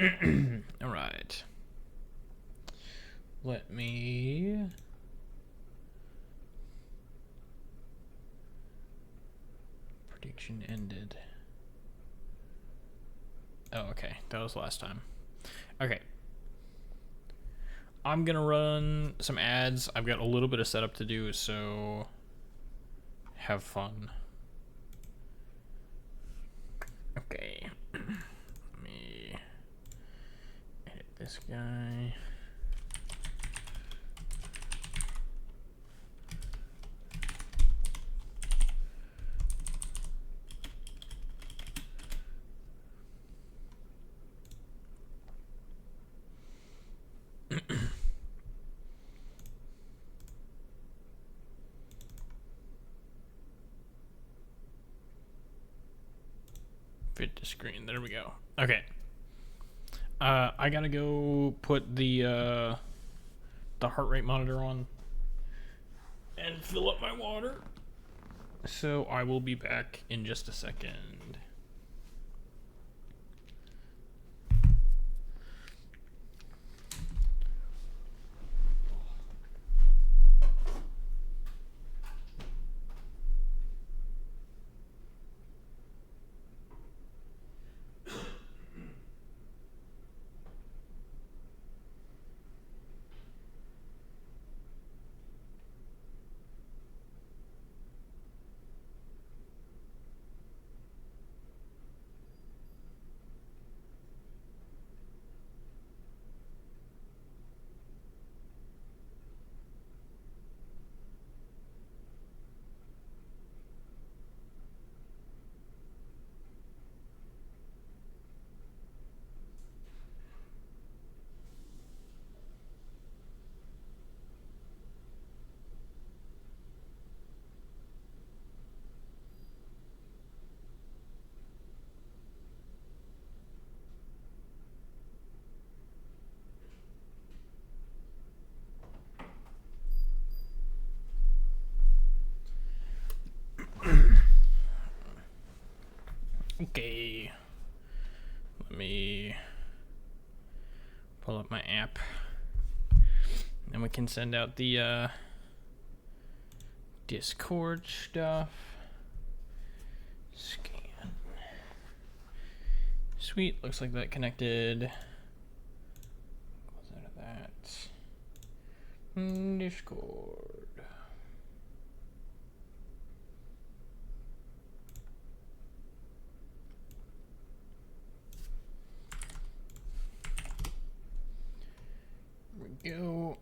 All right. Let me. Prediction ended. Oh, okay. That was last time. Okay. I'm gonna run some ads. I've got a little bit of setup to do, so have fun. Okay. Let me edit this guy. Fit to screen. There we go. Okay. I gotta go put the heart rate monitor on and fill up my water. So I will be back in just a second. Okay. Let me pull up my app. And we can send out the Discord stuff. Scan. Sweet. Looks like that connected. Close out of that. Discord. There we go.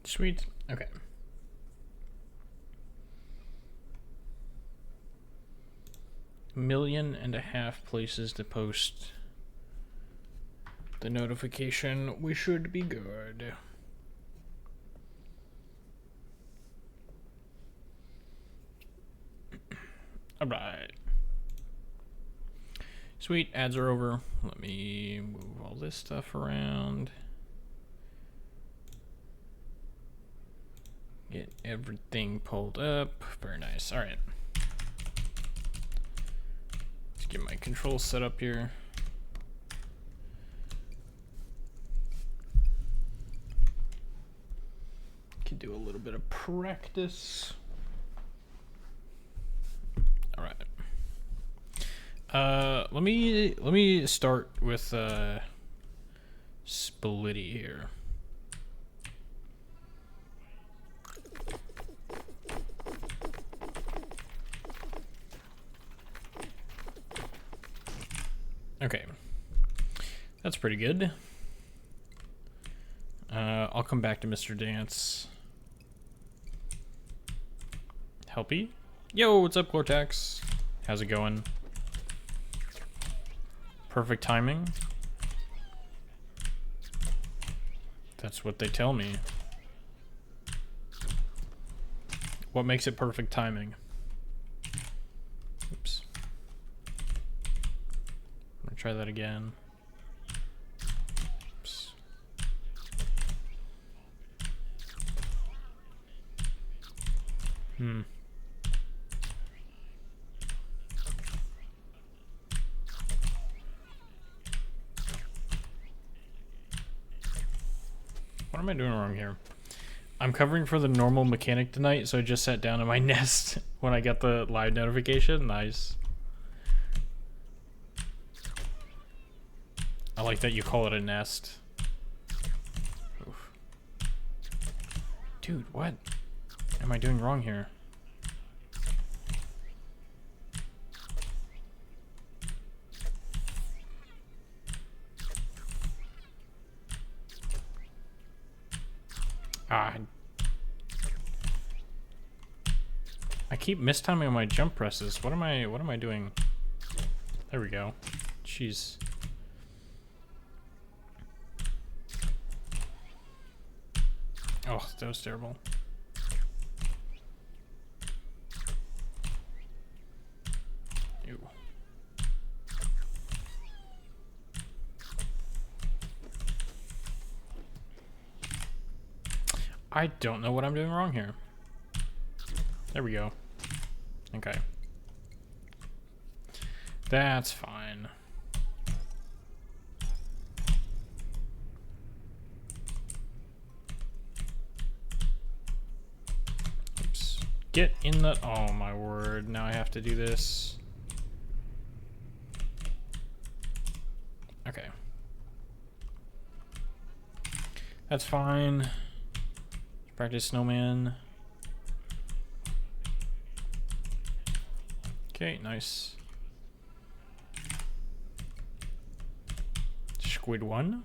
Sweet. Okay. Million and a half places to post the notification. We should be good. All right. Sweet. Ads are over. Let me move all this stuff around. Get everything pulled up. Very nice. All right. Let's get my controls set up here. Can do a little bit of practice. All right. Let me start with Splitty here. Okay, that's pretty good. I'll come back to Mr. Dance. Helpy? Yo, what's up, Cortex? How's it going? Perfect timing? That's what they tell me. What makes it perfect timing? Oops. I'm gonna try that again. Oops. What am I doing wrong here? I'm covering for the normal mechanic tonight, so I just sat down in my nest when I got the live notification. Nice. I like that you call it a nest. Oof. Dude, what am I doing wrong here? I keep mistiming my jump presses. What am I doing? There we go. Jeez. Oh, that was terrible. Ew. I don't know what I'm doing wrong here. There we go. Okay. That's fine. Oops. Get in the... Oh my word. Now I have to do this. Okay. That's fine. Practice snowman. Okay, nice. Squid one.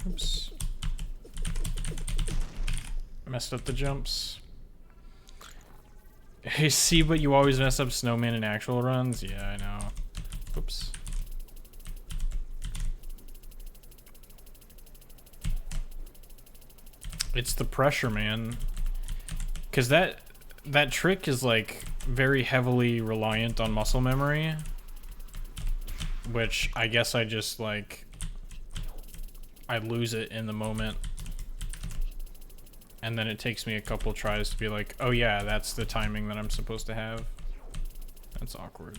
Oops. Messed up the jumps. Hey, see, but you always mess up snowman in actual runs? Yeah, I know. Oops. It's the pressure, man. Because that trick is, like, very heavily reliant on muscle memory. Which, I guess I just, like... I lose it in the moment. And then it takes me a couple tries to be like, oh yeah, that's the timing that I'm supposed to have. That's awkward.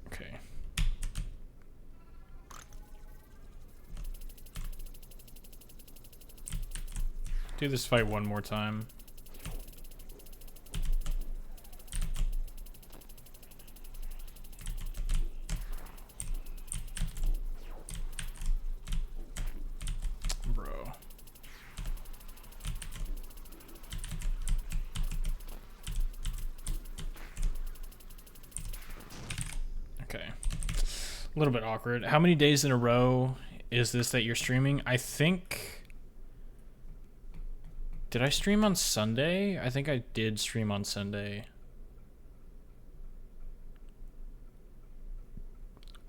Okay. Do this fight one more time. Bro. Okay. A little bit awkward. How many days in a row is this that you're streaming? I think... Did I stream on Sunday? I think I did stream on Sunday.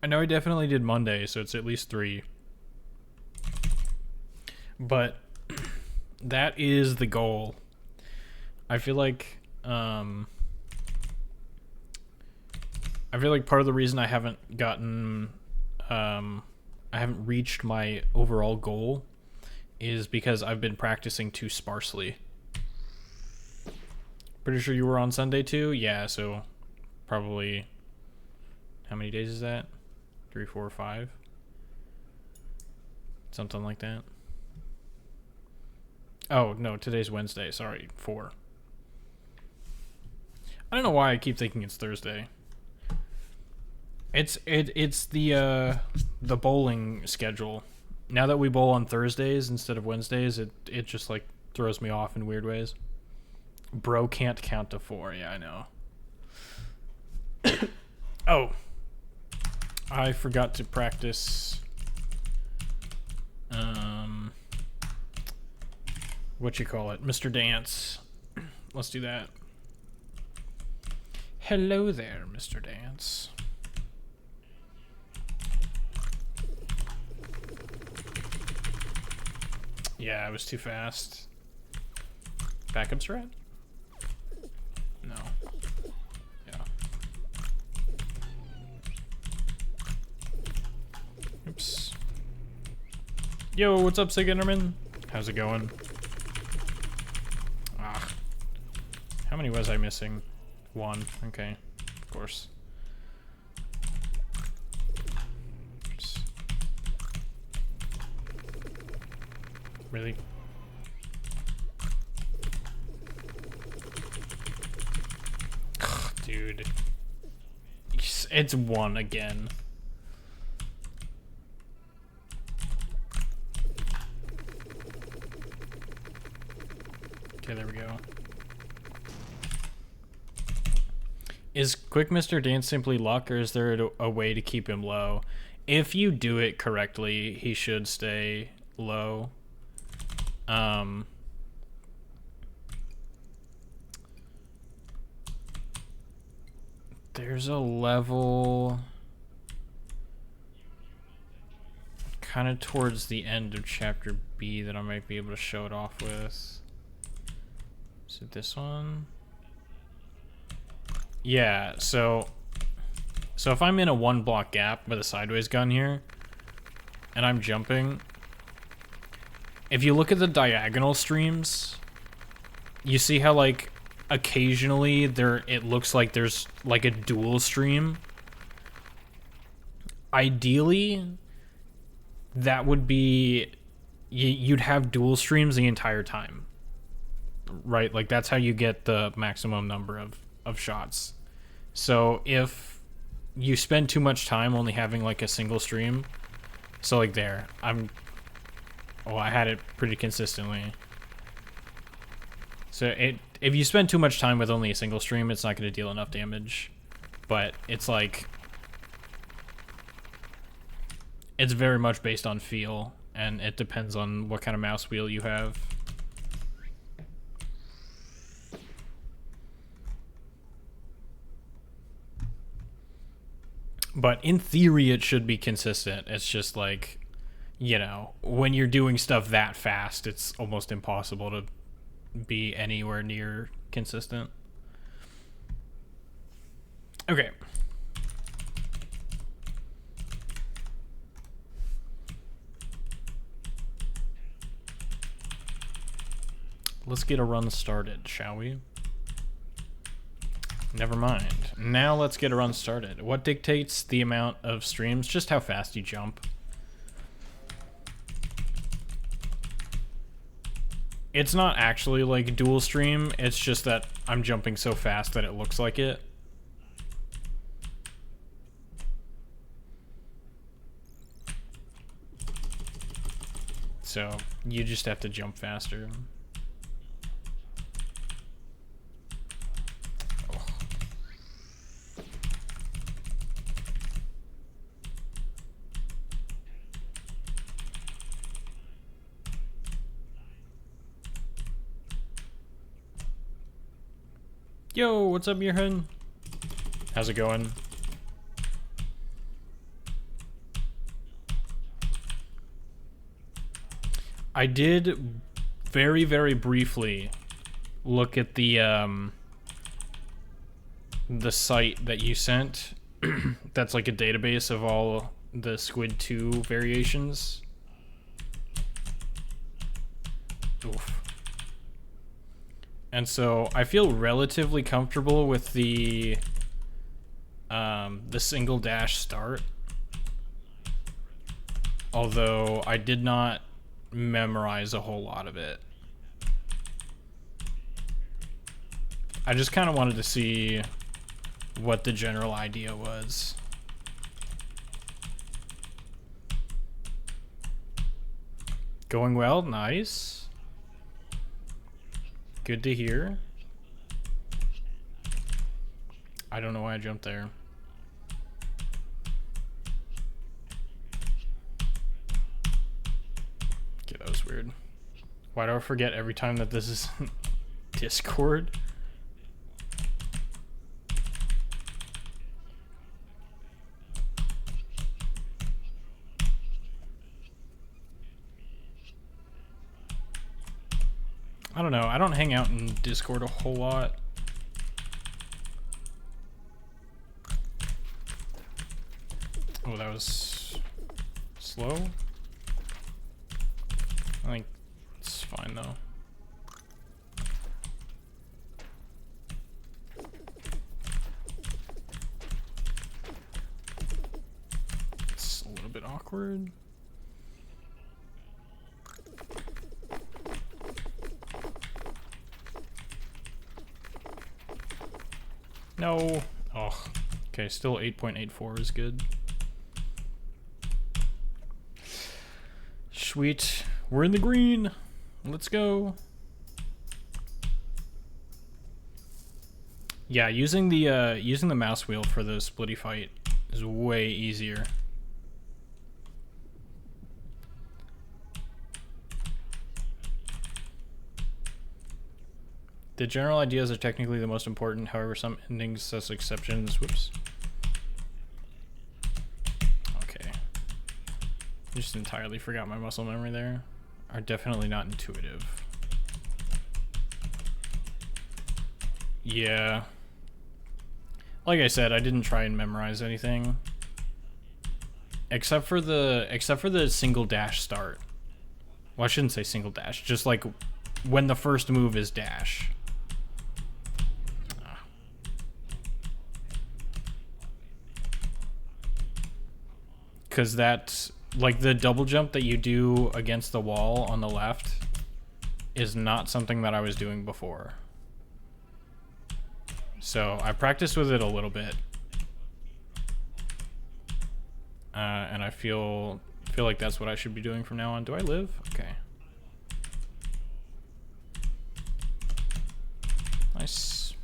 I know I definitely did Monday, so it's at least 3. But that is the goal. I feel like part of the reason I haven't gotten I haven't reached my overall goal is because I've been practicing too sparsely. Pretty sure you were on Sunday too? Yeah, so probably... How many days is that? 3, 4, 5? Something like that. Oh, no, today's Wednesday. Sorry, 4. I don't know why I keep thinking it's Thursday. It's the bowling schedule. Now that we bowl on Thursdays instead of Wednesdays, it just, like, throws me off in weird ways. Bro can't count to 4. Yeah, I know. Oh. I forgot to practice what you call it, Mr. Dance. Let's do that. Hello there, Mr. Dance. Yeah, I was too fast. Backups red? No. Yeah. Oops. Yo, what's up, Sig Enderman? How's it going? Ah. How many was I missing? 1. Okay. Of course. Oops. Really? Ugh, dude. It's 1 again. Okay, there we go. Is Quick Mr. Dance simply luck, or is there a way to keep him low? If you do it correctly, he should stay low. There's a level kind of towards the end of chapter B that I might be able to show it off with. Is it this one? Yeah, so if I'm in a 1 block gap with a sideways gun here, and I'm jumping, if you look at the diagonal streams, you see how, like, occasionally it looks like there's, like, a dual stream. Ideally, that would be, you'd have dual streams the entire time, right? Like, that's how you get the maximum number of shots. So if you spend too much time only having like a single stream, so like there, I had it pretty consistently. So if you spend too much time with only a single stream, it's not going to deal enough damage. But it's like, it's very much based on feel, and it depends on what kind of mouse wheel you have. But in theory, it should be consistent. It's just like, you know, when you're doing stuff that fast, it's almost impossible to be anywhere near consistent. Okay. Let's get a run started, shall we? Never mind. Now let's get a run started. What dictates the amount of streams? Just how fast you jump. It's not actually like dual stream, it's just that I'm jumping so fast that it looks like it. So you just have to jump faster. Yo, what's up, Mirhan? How's it going? I did very, very briefly look at the site that you sent. That's like a database of all the Squid 2 variations. Oof. And so I feel relatively comfortable with the single dash start. Although I did not memorize a whole lot of it. I just kind of wanted to see what the general idea was. Going well, nice. Good to hear. I don't know why I jumped there. Okay, that was weird. Why do I forget every time that this is Discord? I don't know. I don't hang out in Discord a whole lot. Oh, that was slow? I think it's fine though. It's a little bit awkward. No. Oh. Okay, still 8.84 is good. Sweet. We're in the green. Let's go. Yeah, using the mouse wheel for the splitty fight is way easier. The general ideas are technically the most important, however some endings has exceptions. Whoops. Okay. Just entirely forgot my muscle memory there. Are definitely not intuitive. Yeah. Like I said, I didn't try and memorize anything. Except for the single dash start. Well, I shouldn't say single dash, just like when the first move is dash. Because that's like the double jump that you do against the wall on the left is not something that I was doing before. So I practiced with it a little bit. And I feel like that's what I should be doing from now on. Do I live? Okay. Nice.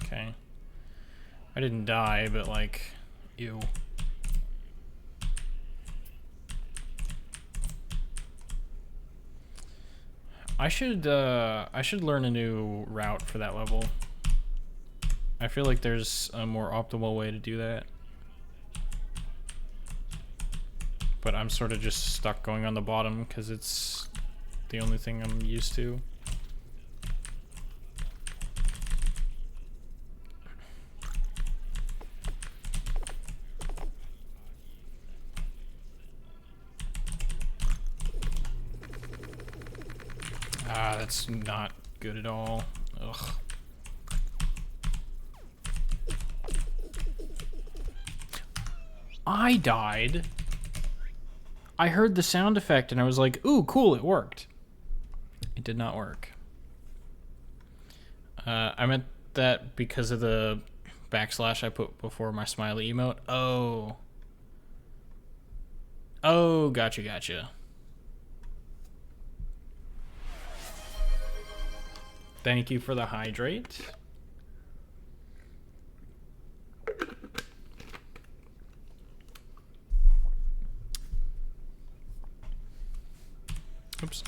Okay. I didn't die, but like, ew. I should learn a new route for that level. I feel like there's a more optimal way to do that. But I'm sort of just stuck going on the bottom because it's the only thing I'm used to. That's not good at all. Ugh. I died. I heard the sound effect and I was like, ooh, cool, it worked. It did not work. I meant that because of the backslash I put before my smiley emote. Oh. Oh, gotcha. Thank you for the hydrate. Oops.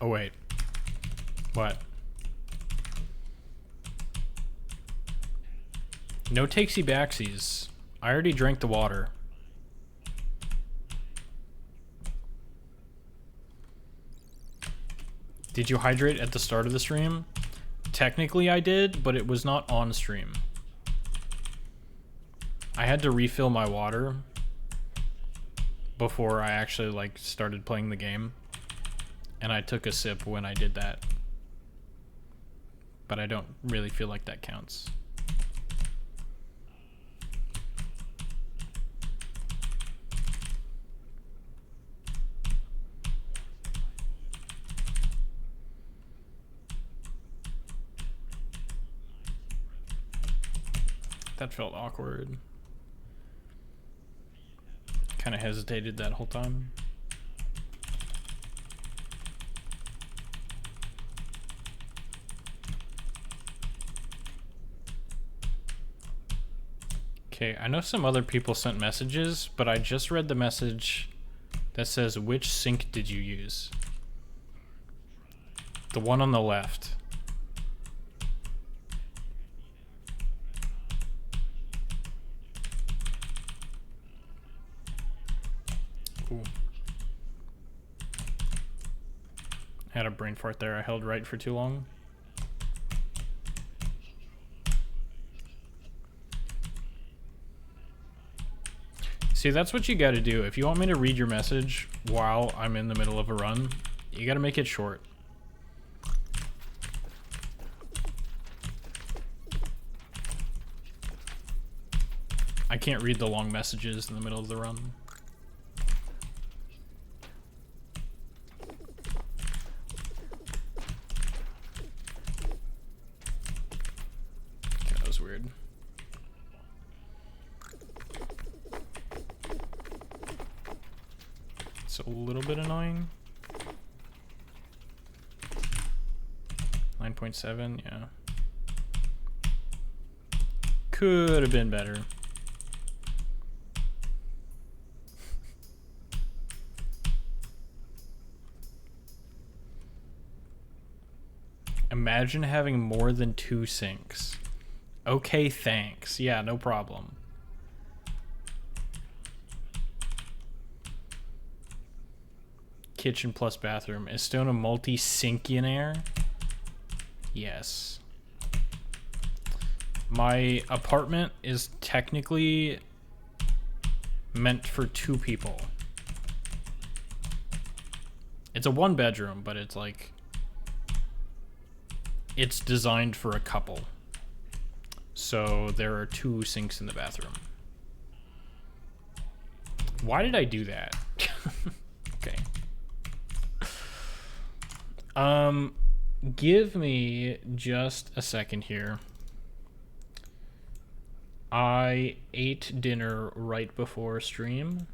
Oh, wait. What? No takesy backsies. I already drank the water. Did you hydrate at the start of the stream? Technically I did, but it was not on stream. I had to refill my water before I actually like started playing the game. And I took a sip when I did that. But I don't really feel like that counts. That felt awkward. Kind of hesitated that whole time. Okay, I know some other people sent messages, but I just read the message that says, which sink did you use? The one on the left. Ooh. Had a brain fart there. I held right for too long. See, that's what you gotta do. If you want me to read your message while I'm in the middle of a run, you gotta make it short. I can't read the long messages in the middle of the run. Okay, that was weird. It's a little bit annoying. 9.7, yeah. Could have been better. Imagine having more than 2 sinks. Okay, thanks. Yeah, no problem. Kitchen plus bathroom. Is Stone a multi-sinkionaire? Yes. My apartment is technically meant for 2 people. It's a 1-bedroom, but it's like... it's designed for a couple. So there are 2 sinks in the bathroom. Why did I do that? Okay. Give me just a second here. I ate dinner right before stream,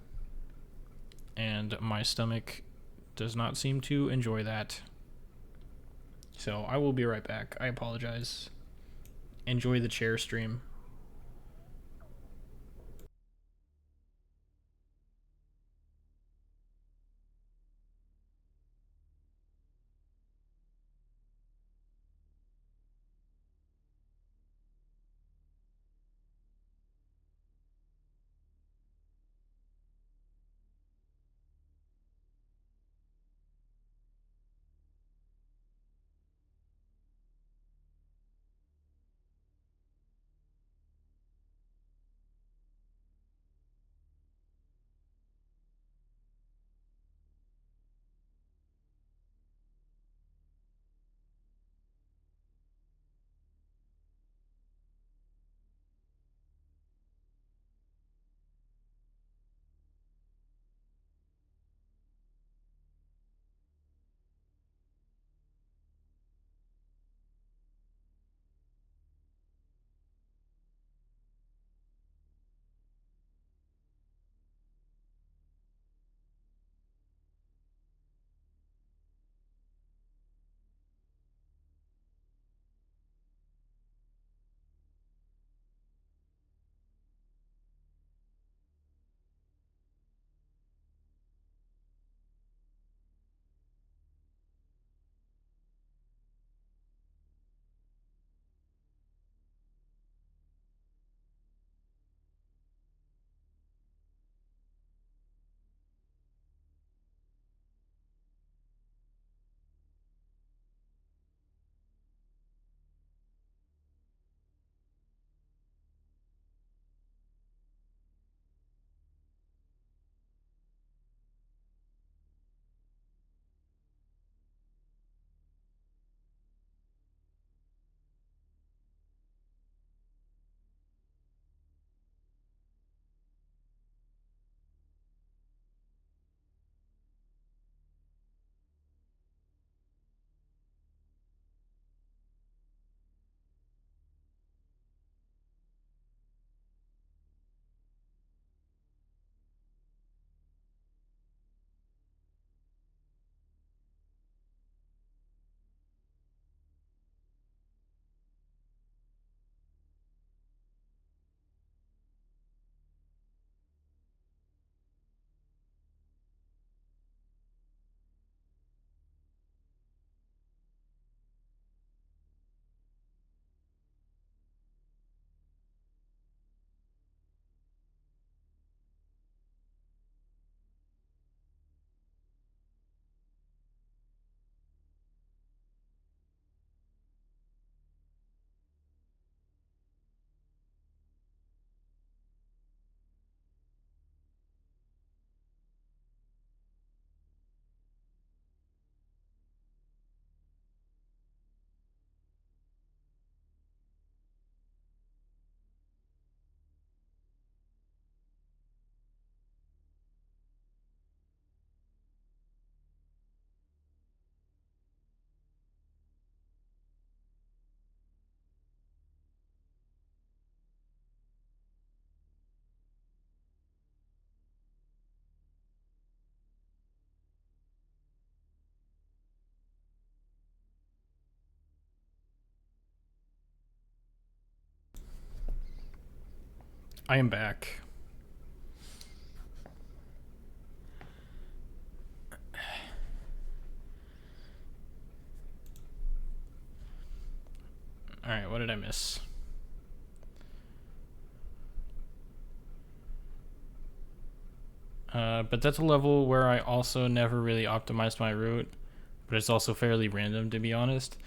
and my stomach does not seem to enjoy that. So I will be right back. I apologize. Enjoy the chair stream. I am back. Alright, what did I miss? But that's a level where I also never really optimized my route. But it's also fairly random, to be honest.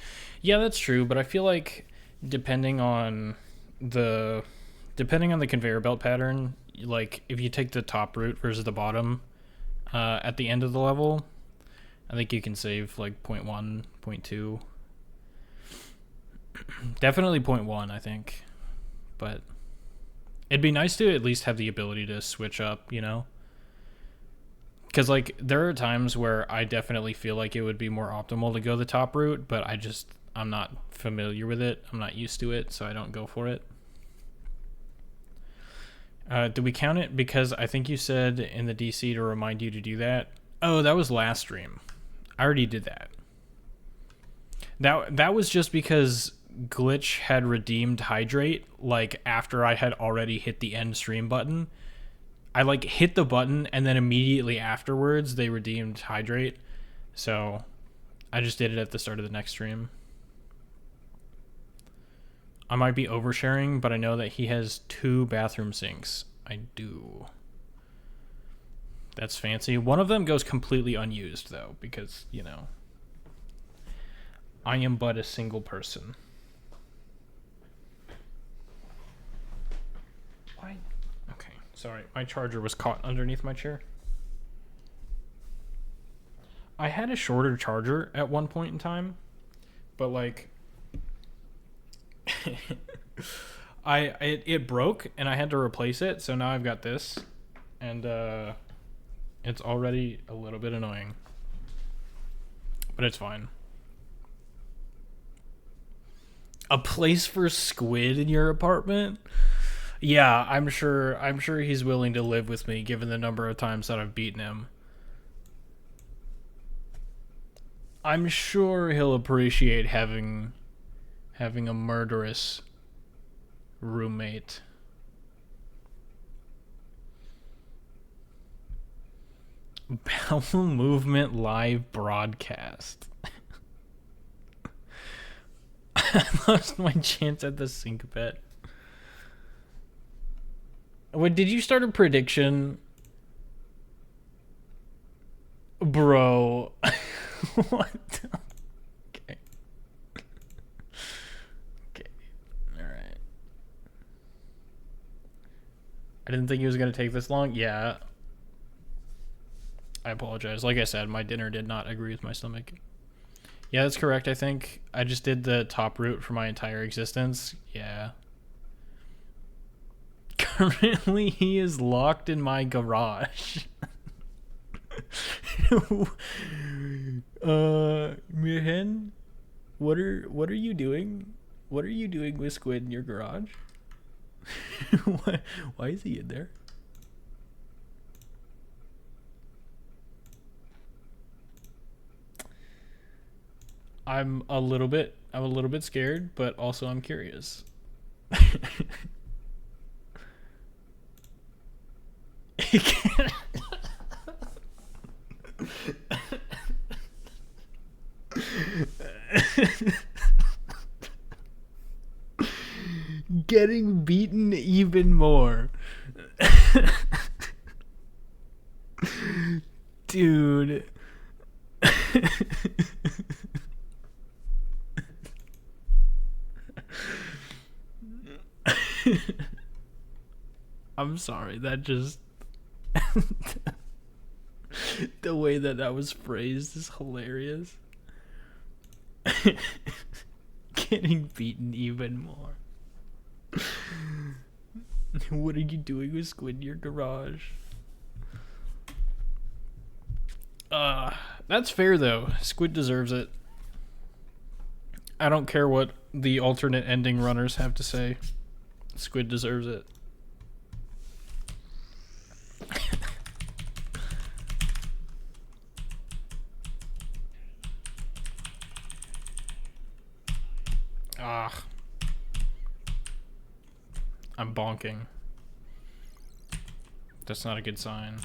Yeah, that's true, but I feel like depending on the conveyor belt pattern, like if you take the top route versus the bottom at the end of the level, I think you can save like 0.1, 0.2. Definitely 0.1, I think. But it'd be nice to at least have the ability to switch up, you know? Because like there are times where I definitely feel like it would be more optimal to go the top route, but I'm not familiar with it. I'm not used to it, so I don't go for it. Do we count it? Because I think you said in the DC to remind you to do that. Oh, that was last stream. I already did that. That was just because Glitch had redeemed Hydrate like after I had already hit the end stream button. I like hit the button and then immediately afterwards they redeemed Hydrate. So I just did it at the start of the next stream. I might be oversharing, but I know that he has 2 bathroom sinks. I do. That's fancy. One of them goes completely unused though, because, you know, I am but a single person. Why? Okay, sorry. My charger was caught underneath my chair. I had a shorter charger at one point in time, but like it broke and I had to replace it, so now I've got this, and it's already a little bit annoying, but it's fine. A place for Squid in your apartment? Yeah, I'm sure he's willing to live with me given the number of times that I've beaten him. I'm sure he'll appreciate having a murderous roommate. Bowel movement live broadcast. I lost my chance at the sink bet. Wait, did you start a prediction? Bro. What? Okay. Okay. Alright. I didn't think it was going to take this long. Yeah. I apologize. Like I said, my dinner did not agree with my stomach. Yeah, that's correct, I think. I just did the top route for my entire existence. Yeah. Currently, he is locked in my garage. Mihin, what are you doing? What are you doing with Squid in your garage? Why is he in there? I'm a little bit scared, but also I'm curious. Getting beaten even more. Dude. I'm sorry, that just the way that was phrased is hilarious. Getting beaten even more. What are you doing with Squid in your garage? That's fair though. Squid deserves it. I don't care what the alternate ending runners have to say. Squid deserves it. I'm bonking. That's not a good sign.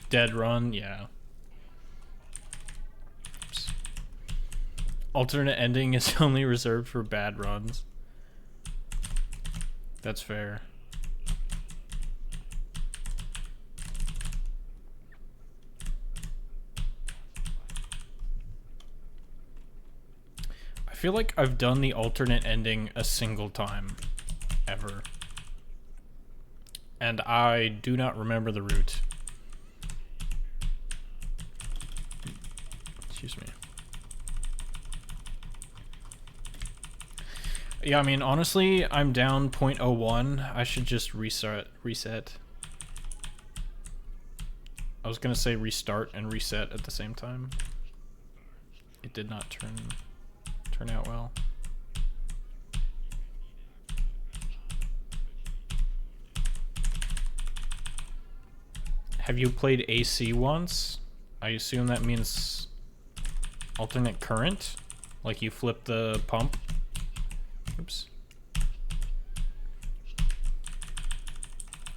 Dead run, yeah. Oops. Alternate ending is only reserved for bad runs. That's fair. I feel like I've done the alternate ending a single time, ever. And I do not remember the route. Excuse me. Yeah, I mean, honestly, I'm down 0.01. I should just reset. I was gonna say restart and reset at the same time. It did not turn out well. Have you played AC once? I assume that means alternate current? Like you flip the pump? Oops.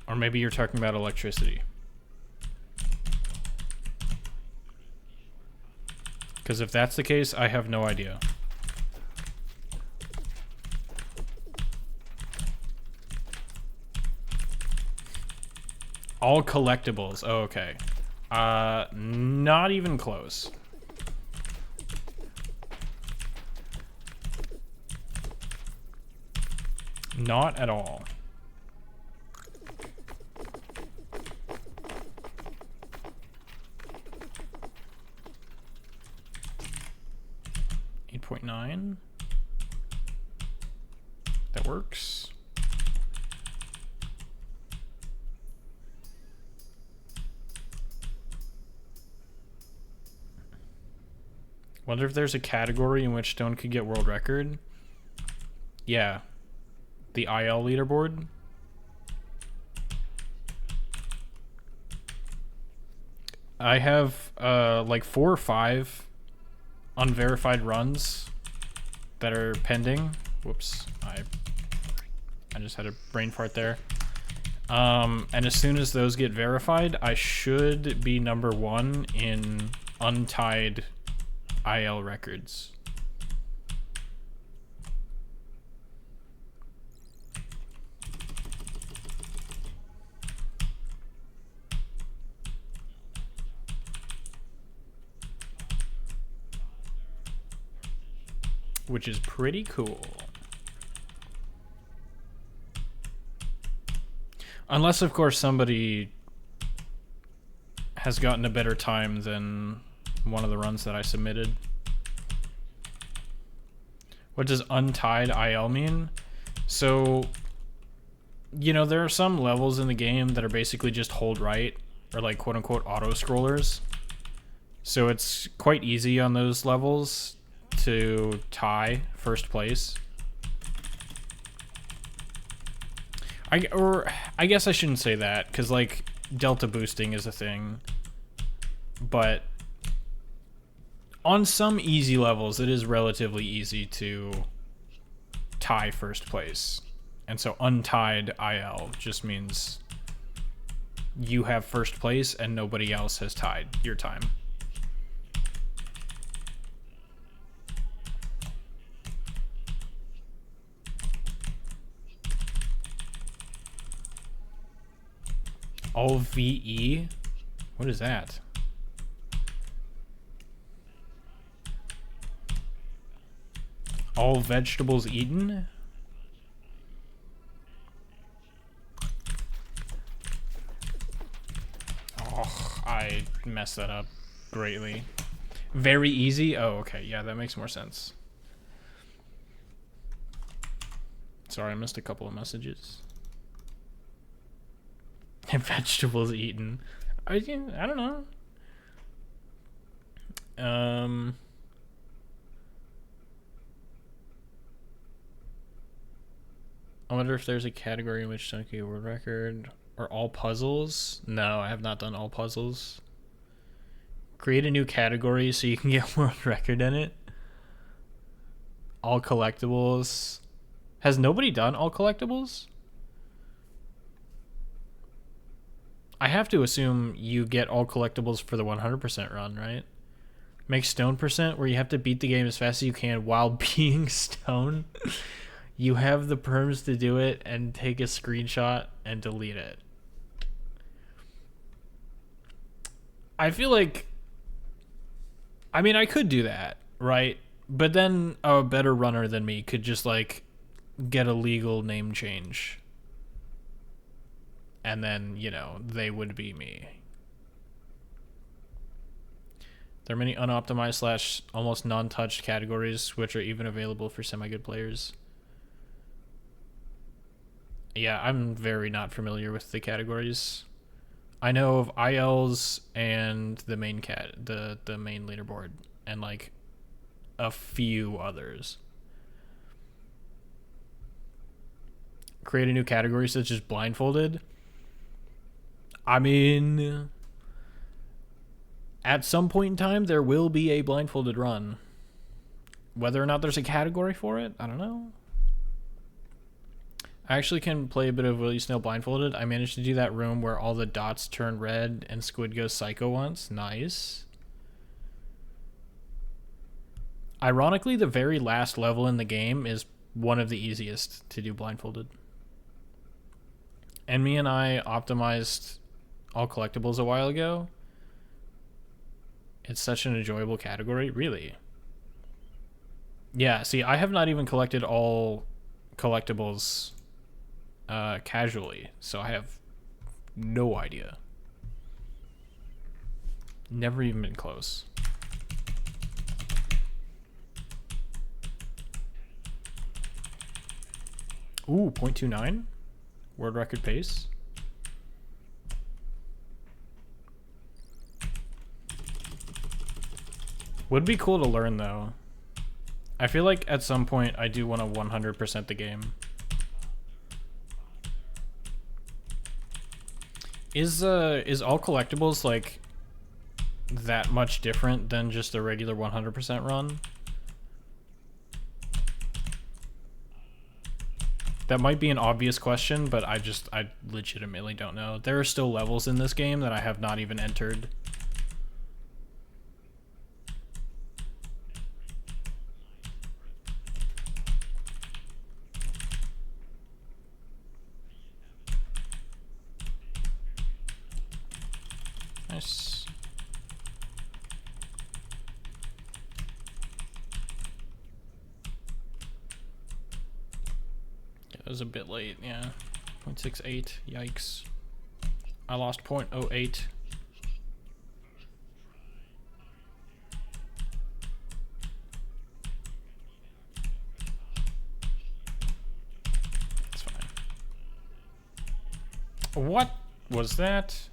Or maybe you're talking about electricity. Because if that's the case, I have no idea. All collectibles. Oh, okay. Not even close. Not at all. .9. That works. Wonder if there's a category in which Stone could get world record. Yeah. The IL leaderboard. I have like 4 or 5 unverified runs that are pending. Whoops, I just had a brain fart there. And as soon as those get verified, I should be #1 in untied IL records. Which is pretty cool. Unless, of course, somebody has gotten a better time than one of the runs that I submitted. What does untied IL mean? So, you know, there are some levels in the game that are basically just hold right, or like quote-unquote auto-scrollers. So it's quite easy on those levels to tie first place. I guess I shouldn't say that, because like delta boosting is a thing, but on some easy levels it is relatively easy to tie first place. And so untied IL just means you have first place and nobody else has tied your time. All VE? What is that? All vegetables eaten? Oh, I messed that up greatly. Very easy? Oh, okay. Yeah, that makes more sense. Sorry, I missed a couple of messages. Vegetables eaten. I don't know. I wonder if there's a category in which Stone could get world record. Or all puzzles? No, I have not done all puzzles. Create a new category so you can get world record in it. All collectibles. Has nobody done all collectibles? I have to assume you get all collectibles for the 100% run, right? Make stone percent where you have to beat the game as fast as you can while being stone. You have the perms to do it and take a screenshot and delete it. I feel like, I mean, I could do that, right? But then a better runner than me could just like get a legal name change. And then, you know, they would be me. There are many unoptimized / almost non-touched categories which are even available for semi-good players. Yeah, I'm very not familiar with the categories. I know of ILs and the main the main leaderboard and like a few others. Create a new category such as blindfolded. I mean, at some point in time, there will be a blindfolded run. Whether or not there's a category for it, I don't know. I actually can play a bit of Will You Snail blindfolded. I managed to do that room where all the dots turn red and Squid goes psycho once. Nice. Ironically, the very last level in the game is one of the easiest to do blindfolded. And me and I optimized all collectibles a while ago. It's such an enjoyable category. Really? Yeah, see, I have not even collected all collectibles casually, so I have no idea. Never even been close. Ooh, 0.29? World record pace. Would be cool to learn, though. I feel like at some point I do want to 100% the game. Is all collectibles like that much different than just a regular 100% run? That might be an obvious question, but I legitimately don't know. There are still levels in this game that I have not even entered. Nice. It was a bit late, yeah. 0.68, yikes. I lost 0.08. It's fine. What was that?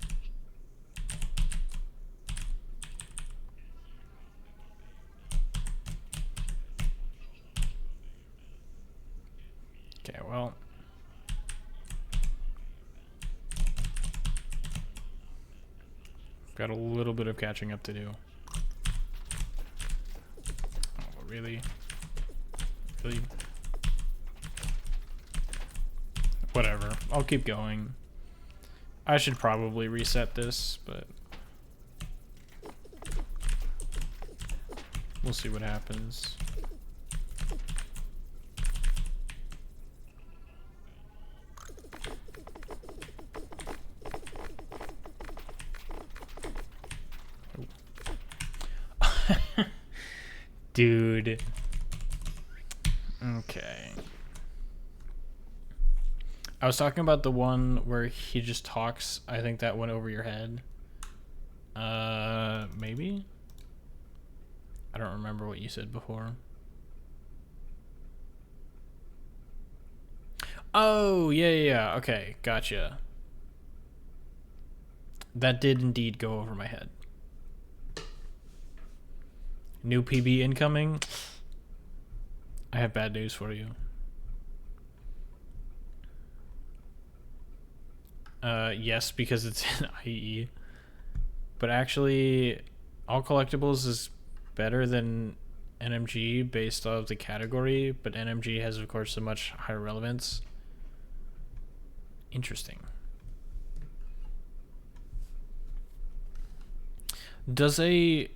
Okay, well. Got a little bit of catching up to do. Oh, really? Really? Whatever. I'll keep going. I should probably reset this, but we'll see what happens. Dude. Okay. I was talking about the one where he just talks. I think that went over your head. Maybe? I don't remember what you said before. Oh, yeah. Okay, gotcha. That did indeed go over my head. New PB incoming. I have bad news for you. Yes, because it's in IE. But actually, all collectibles is better than NMG based off the category, but NMG has, of course, a much higher relevance. Interesting. Does a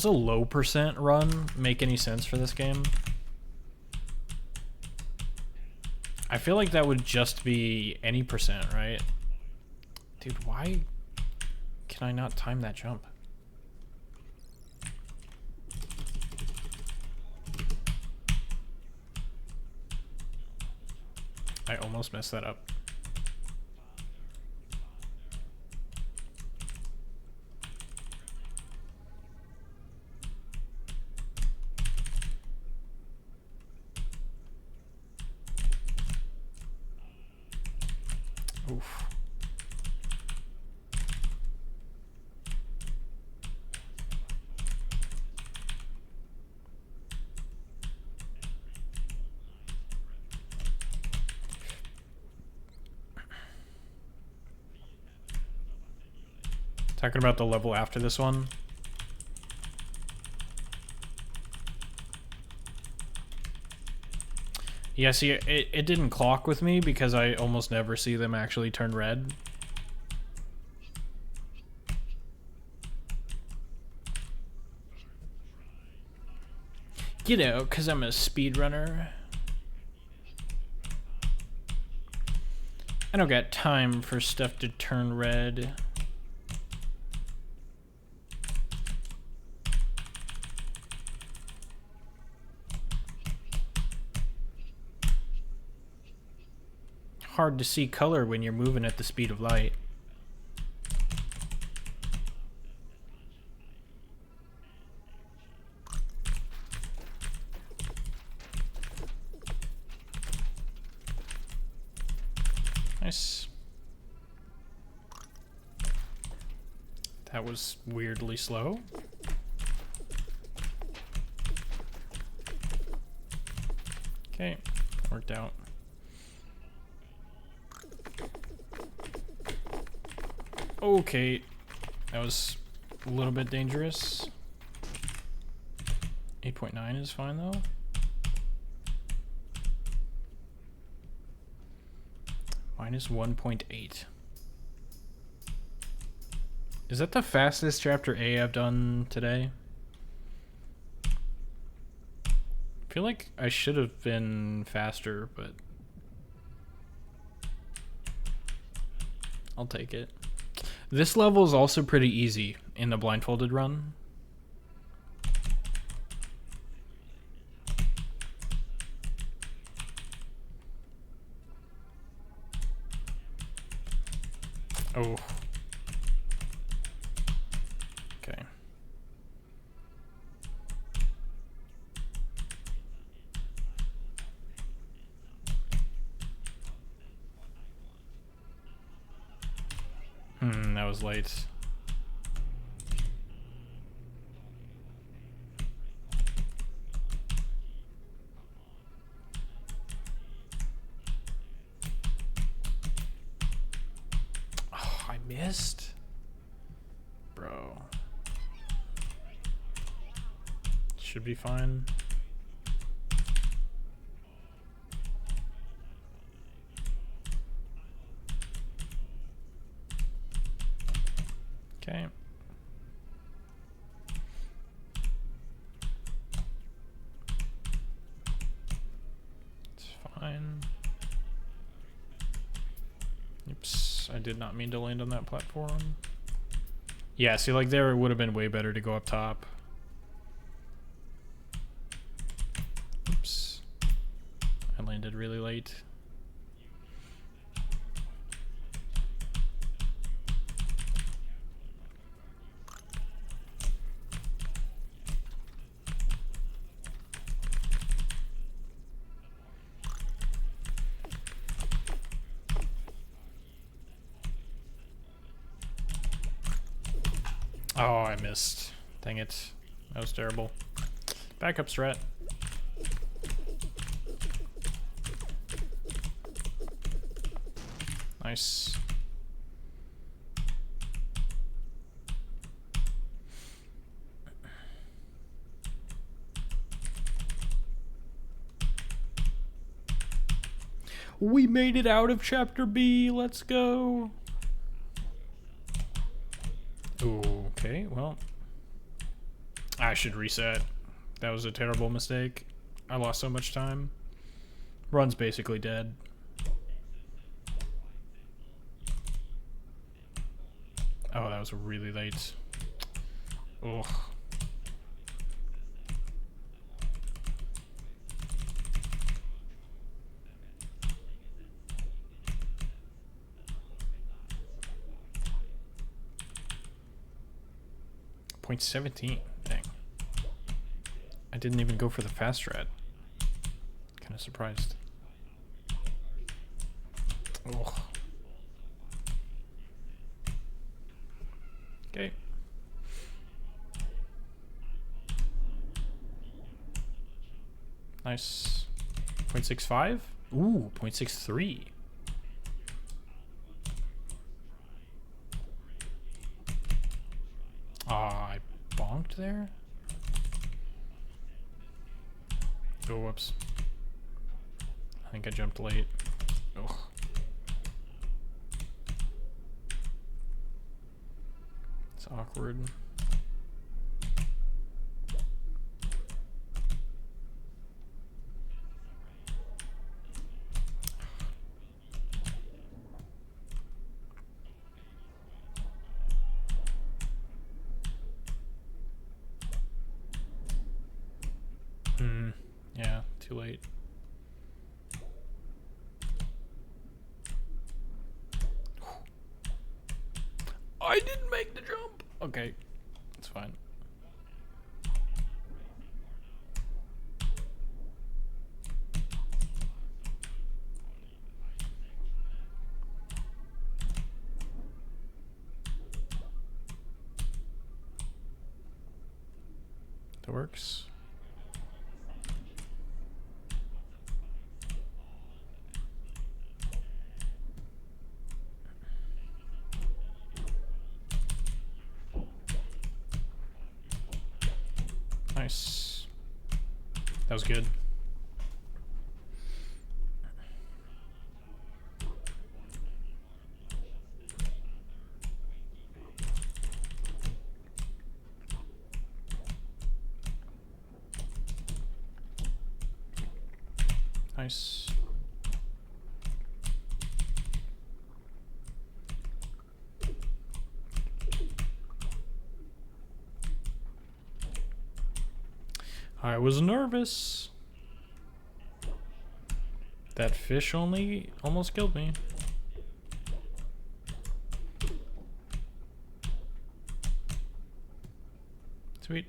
low percent run make any sense for this game? I feel like that would just be any percent, right? Dude, why can I not time that jump? I almost messed that up. Oof. Talking about the level after this one. Yeah, see, it didn't clock with me because I almost never see them actually turn red. You know, because I'm a speedrunner. I don't got time for stuff to turn red. Hard to see color when you're moving at the speed of light. Nice. That was weirdly slow. Okay, worked out. Okay, that was a little bit dangerous. 8.9 is fine though. Minus 1.8. Is that the fastest chapter A I've done today? I feel like I should have been faster, but I'll take it. This level is also pretty easy in the blindfolded run. Oh. Okay. That was late. Oh, I missed. Bro. Should be fine. Okay. It's fine. Oops, I did not mean to land on that platform. Yeah, see, like there it would have been way better to go up top. Oops. I landed really late. Oh, I missed. Dang it. That was terrible. Backup strat. Nice. We made it out of Chapter B. Let's go. Okay, well. I should reset. That was a terrible mistake. I lost so much time. Run's basically dead. Oh, that was really late. Ugh. Point 17. Dang. I didn't even go for the fast strat. Kind of surprised. Ugh. Okay. Nice. 0.65? Ooh, 0.63. I bonked there? Oh, whoops. I think I jumped late. Ugh. It's awkward. Yeah, too late. I didn't make the jump. Okay, it's fine. That works. Nice. That was good. Nice. I was nervous. That fish only almost killed me. Sweet.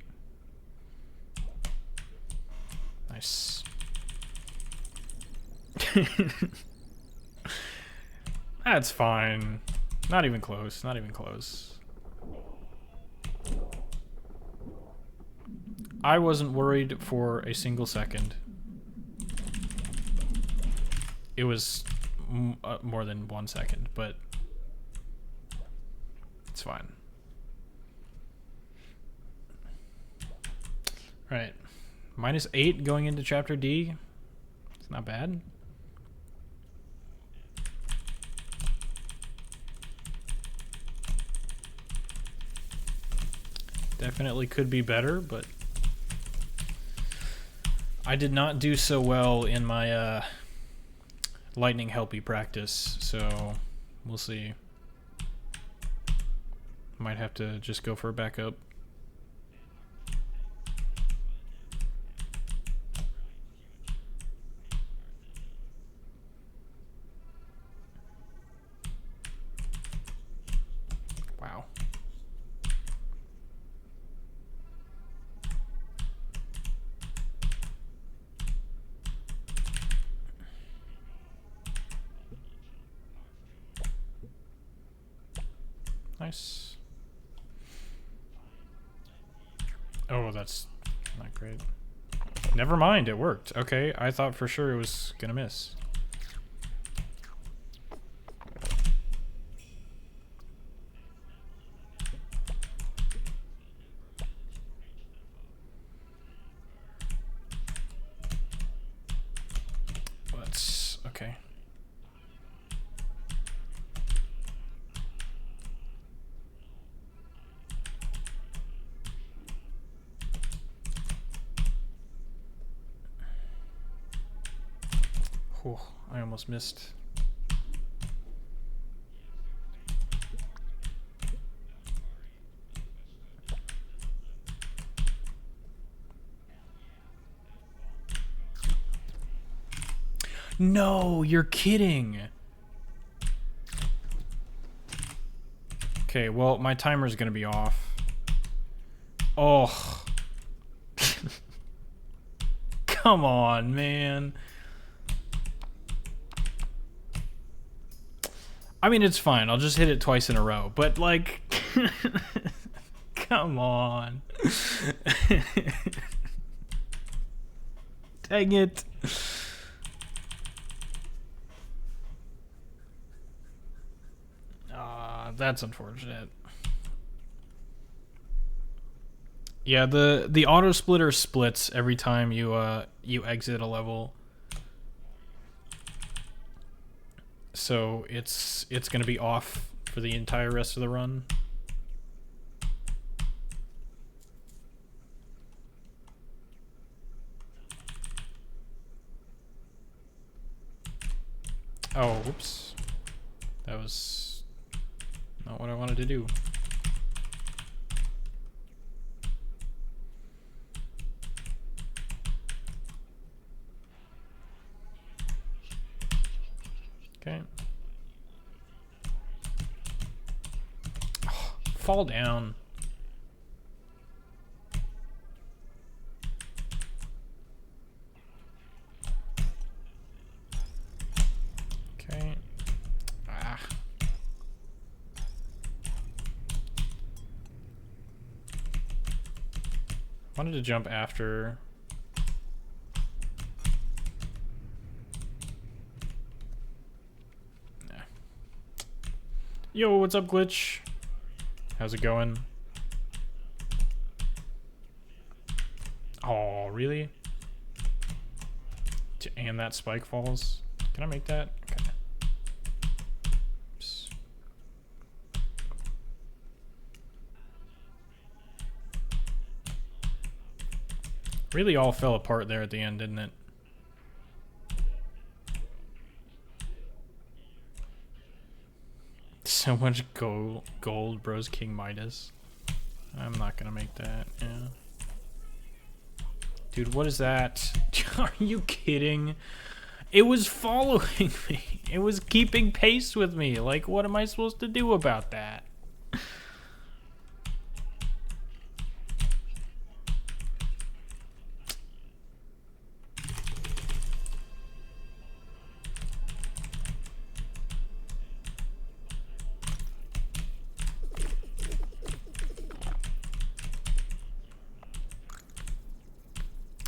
Nice. That's fine. Not even close. Not even close. I wasn't worried for a single second. It was more than 1 second, but it's fine. Right. -8 going into Chapter D. It's not bad. Definitely could be better, but I did not do so well in my lightning helpy practice, so we'll see. Might have to just go for a backup. Wow. Nice. Oh, that's not great. Never mind, it worked. Okay, I thought for sure it was gonna miss. Let's... okay. Whew, I almost missed. No, you're kidding. Okay, well, my timer's gonna be off. Oh. Come on, man. I mean, it's fine. I'll just hit it twice in a row. But, like... Come on. Dang it. That's unfortunate. Yeah, the auto splitter splits every time you you exit a level. So it's gonna be off for the entire rest of the run. Oh, whoops. That was not what I wanted to do. Okay. Oh, fall down. Okay. Ah. Wanted to jump after. Nah. Yo, what's up, Glitch? How's it going? Oh, really? And that spike falls. Can I make that? Okay. Oops. Really all fell apart there at the end, didn't it? So much gold, bros. King Midas. I'm not gonna make that. Yeah. Dude, what is that? Are you kidding? It was following me. It was keeping pace with me. Like, what am I supposed to do about that?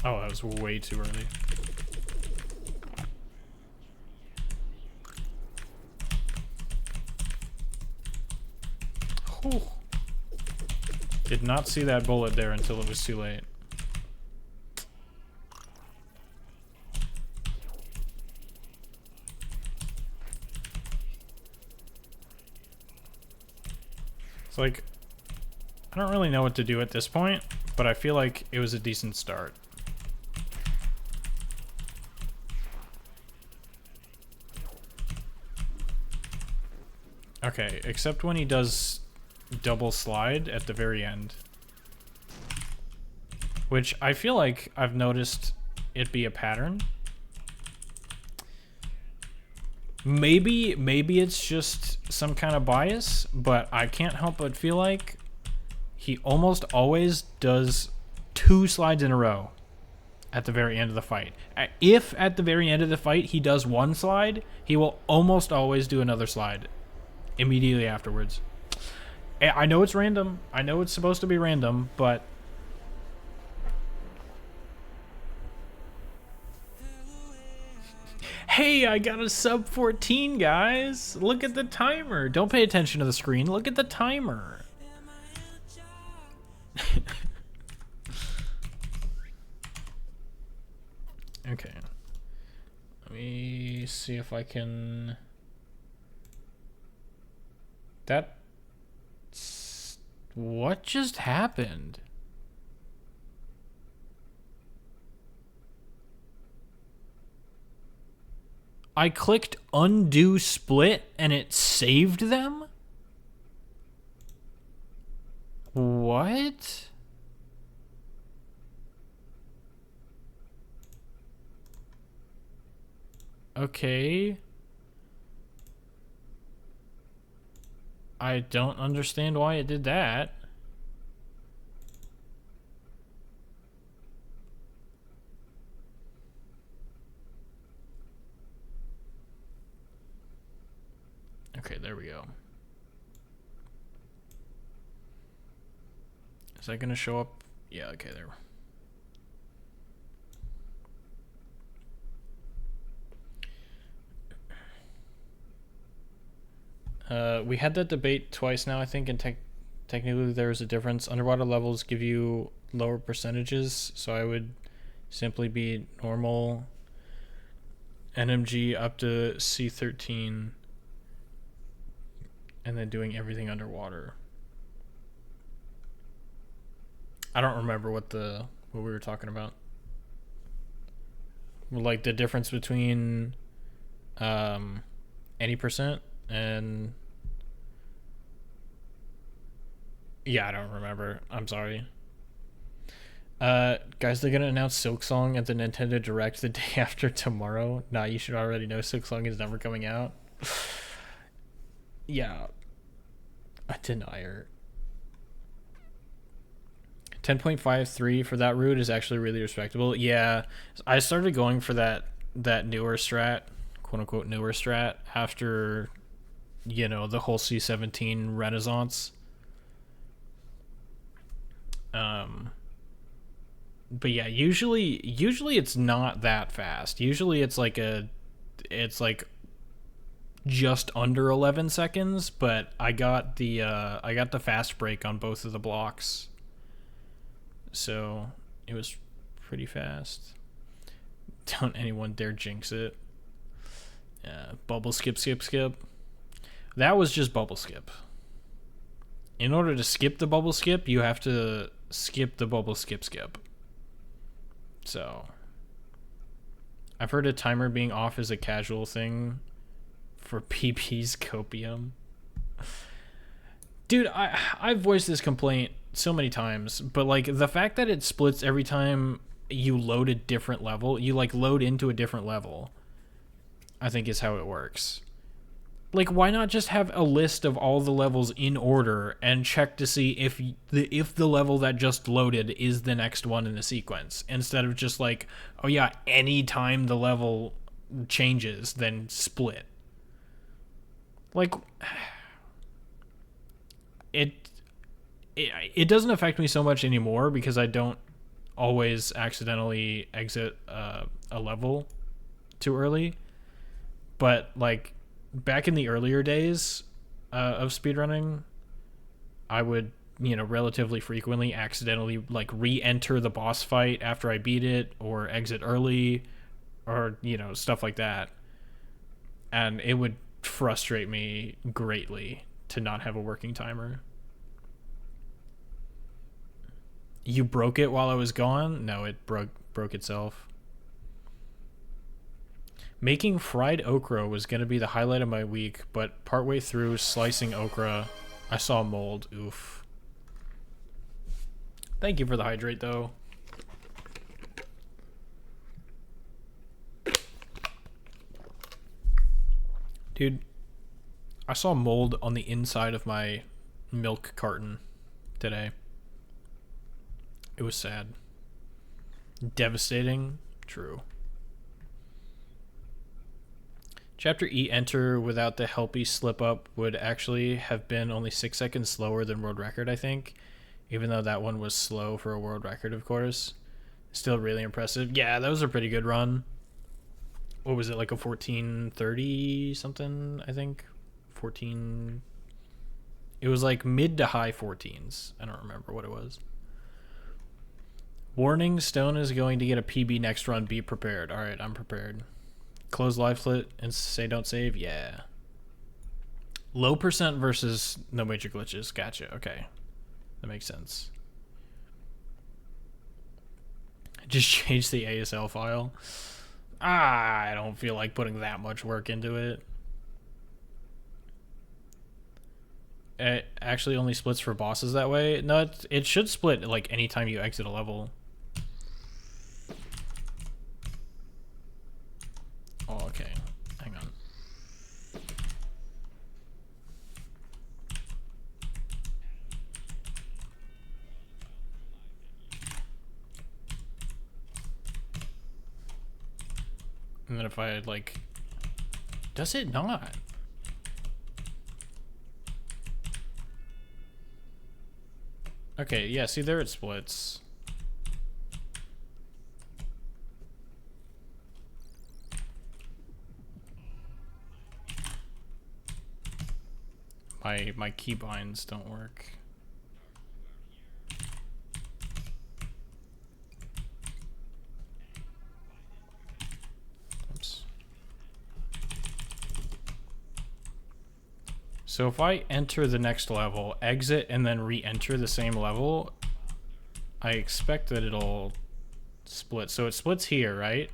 Oh, that was way too early. Whew. Did not see that bullet there until it was too late. It's like, I don't really know what to do at this point, but I feel like it was a decent start. Okay, except when he does double slide at the very end. Which I feel like I've noticed it be a pattern. Maybe it's just some kind of bias, but I can't help but feel like he almost always does 2 slides in a row at the very end of the fight. If at the very end of the fight he does 1 slide, he will almost always do another slide immediately afterwards. I know it's random. I know it's supposed to be random, but... Hey, I got a sub 14, guys. Look at the timer. Don't pay attention to the screen. Look at the timer. Okay. Let me see if I can... What just happened? I clicked undo split and it saved them? What? Okay. I don't understand why it did that. Okay, there we go. Is that gonna show up? Yeah, okay, there. We had that debate twice now, I think, and technically there's a difference. Underwater levels give you lower percentages, so I would simply be normal NMG up to C13 and then doing everything underwater. I don't remember what we were talking about. Like the difference between any percent and yeah, I don't remember. I'm sorry. Guys, they're gonna announce Silksong at the Nintendo Direct the day after tomorrow. Nah, you should already know Silksong is never coming out. Yeah. I deny her. 10.53 for that route is actually really respectable. Yeah, I started going for that newer strat, quote unquote newer strat, after, you know, the whole C17 renaissance. But yeah, usually it's not that fast. Usually it's like just under 11 seconds, but I got the fast break on both of the blocks. So it was pretty fast. Don't anyone dare jinx it. Bubble skip. That was just bubble skip. In order to skip the bubble skip, you have to skip the bubble skip. So I've heard a timer being off is a casual thing for PB's copium. Dude, I've voiced this complaint so many times, but like the fact that it splits every time you load a different level, you like load into a different level, I think is how it works. Like, why not just have a list of all the levels in order and check to see if the level that just loaded is the next one in the sequence, instead of just like, oh yeah, any time the level changes, then split. Like, it doesn't affect me so much anymore because I don't always accidentally exit a level too early. But like back in the earlier days of speedrunning, I would, you know, relatively frequently accidentally like re-enter the boss fight after I beat it, or exit early, or, you know, stuff like that. And it would frustrate me greatly to not have a working timer. You broke it while I was gone? No, it broke itself. Making fried okra was going to be the highlight of my week, but partway through slicing okra, I saw mold. Oof. Thank you for the hydrate, though. Dude, I saw mold on the inside of my milk carton today. It was sad. Devastating. True. Chapter E enter without the helpy slip up would actually have been only 6 seconds slower than world record, I think. Even though that one was slow for a world record, of course. Still really impressive. Yeah, that was a pretty good run. What was it, like a 14:30 something, I think? 14... It was like mid to high 14s. I don't remember what it was. Warning, Stone is going to get a PB next run. Be prepared. Alright, I'm prepared. Close live flit and say don't save? Yeah. Low percent versus no major glitches. Gotcha. Okay. That makes sense. Just change the ASL file. I don't feel like putting that much work into it. It actually only splits for bosses that way. No, it should split like anytime you exit a level. Oh, okay. Hang on. And then if I like... Does it not? Okay, yeah, see there it splits. My keybinds don't work. Oops. So if I enter the next level, exit, and then re-enter the same level, I expect that it'll split. So it splits here, right?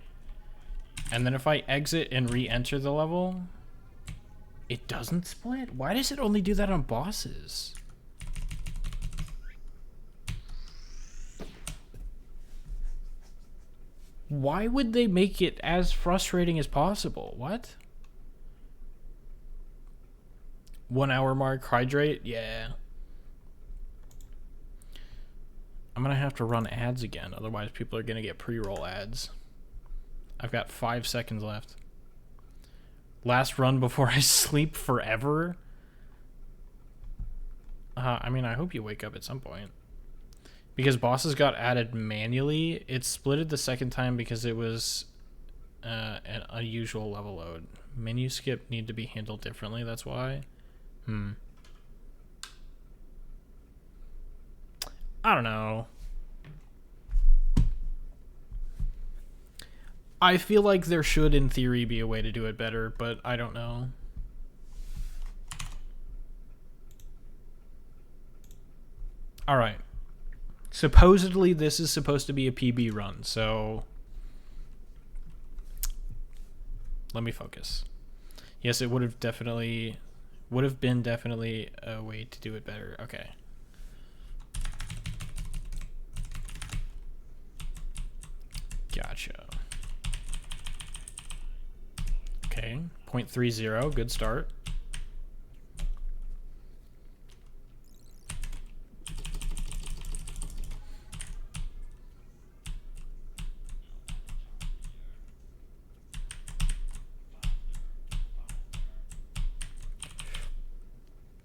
And then if I exit and re-enter the level, it doesn't split? Why does it only do that on bosses? Why would they make it as frustrating as possible? What? 1 hour mark, hydrate? Yeah. I'm gonna have to run ads again, otherwise people are gonna get pre-roll ads. I've got 5 seconds left. Last run before I sleep forever? I mean, I hope you wake up at some point. Because bosses got added manually, it splitted the second time because it was an unusual level load. Menu skip need to be handled differently, that's why. I don't know. I feel like there should, in theory, be a way to do it better, but I don't know. Alright. Supposedly, this is supposed to be a PB run, so... Let me focus. Yes, it would have been definitely a way to do it better. Okay. Gotcha. Okay, 0.30, good start.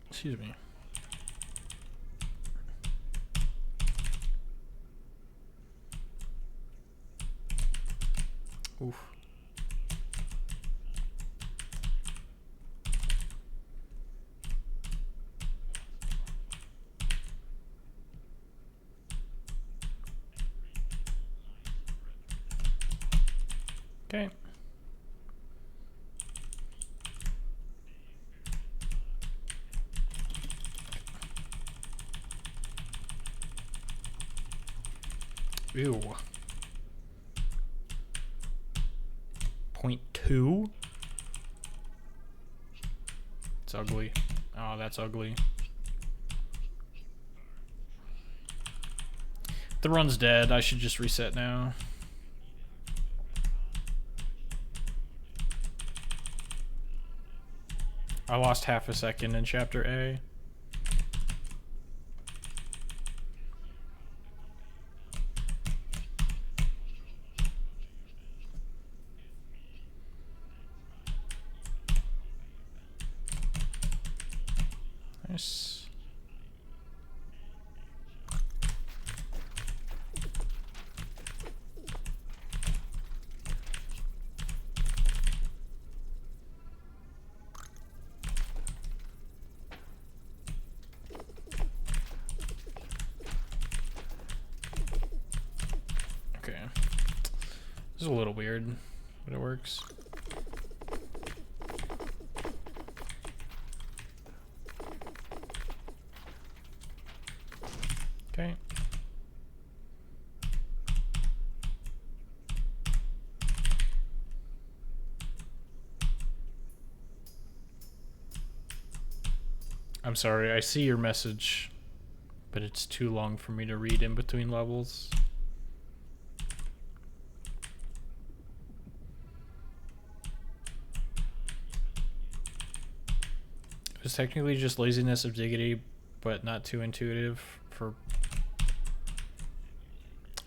Excuse me. Oof. Okay. Ew. 0.2? It's ugly. Oh, that's ugly. The run's dead. I should just reset now. I lost half a second in chapter A. Nice. Okay. This is a little weird, but it works. Okay. I'm sorry, I see your message, but it's too long for me to read in between levels. It was technically just laziness of Diggity, but not too intuitive for...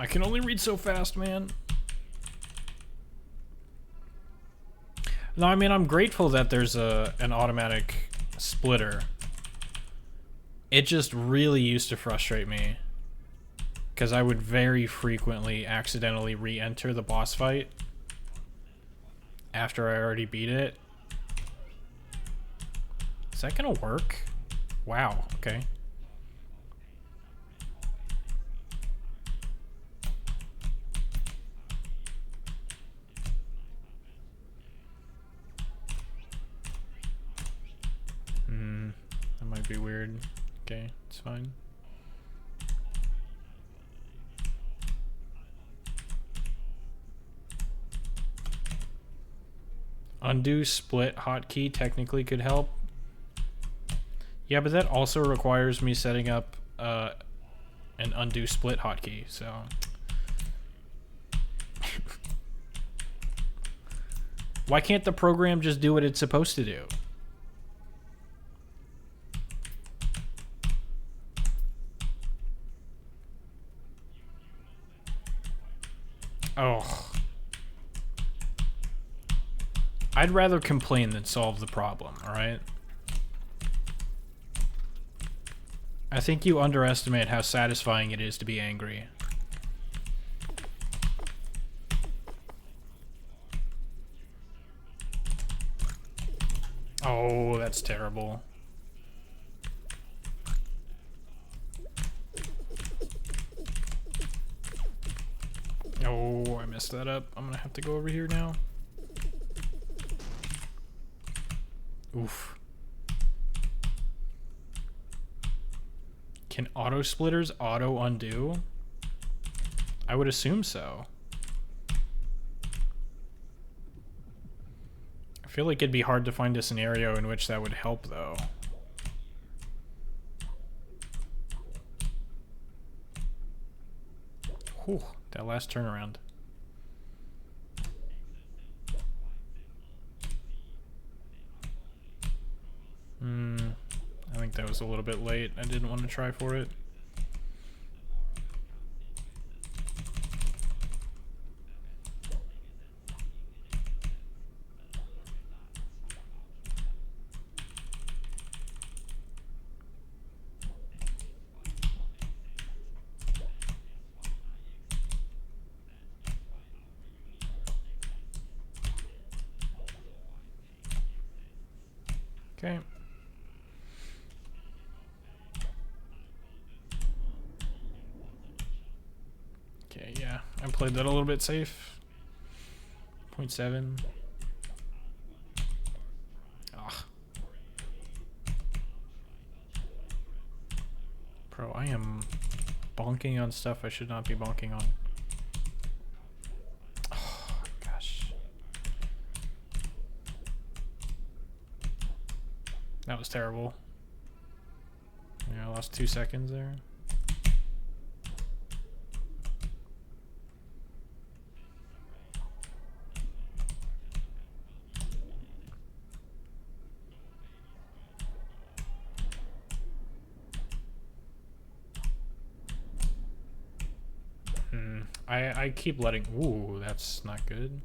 I can only read so fast, man. No, I mean, I'm grateful that there's an automatic splitter. It just really used to frustrate me, because I would very frequently accidentally re-enter the boss fight after I already beat it. Is that gonna work? Wow, okay. That might be weird. Okay, it's fine. Undo split hotkey technically could help. Yeah, but that also requires me setting up an undo split hotkey, so... Why can't the program just do what it's supposed to do? Oh. I'd rather complain than solve the problem, alright? I think you underestimate how satisfying it is to be angry. Oh, that's terrible. Oh, I messed that up. I'm gonna have to go over here now. Oof. Can auto splitters auto undo? I would assume so. I feel like it'd be hard to find a scenario in which that would help, though. Whew, that last turnaround. I think that was a little bit late. I didn't want to try for it. Okay. Okay, yeah. I played that a little bit safe. 0.7. Ugh. Bro, I am bonking on stuff I should not be bonking on. Oh, gosh. That was terrible. Yeah, I lost 2 seconds there. I keep letting... Ooh, that's not good.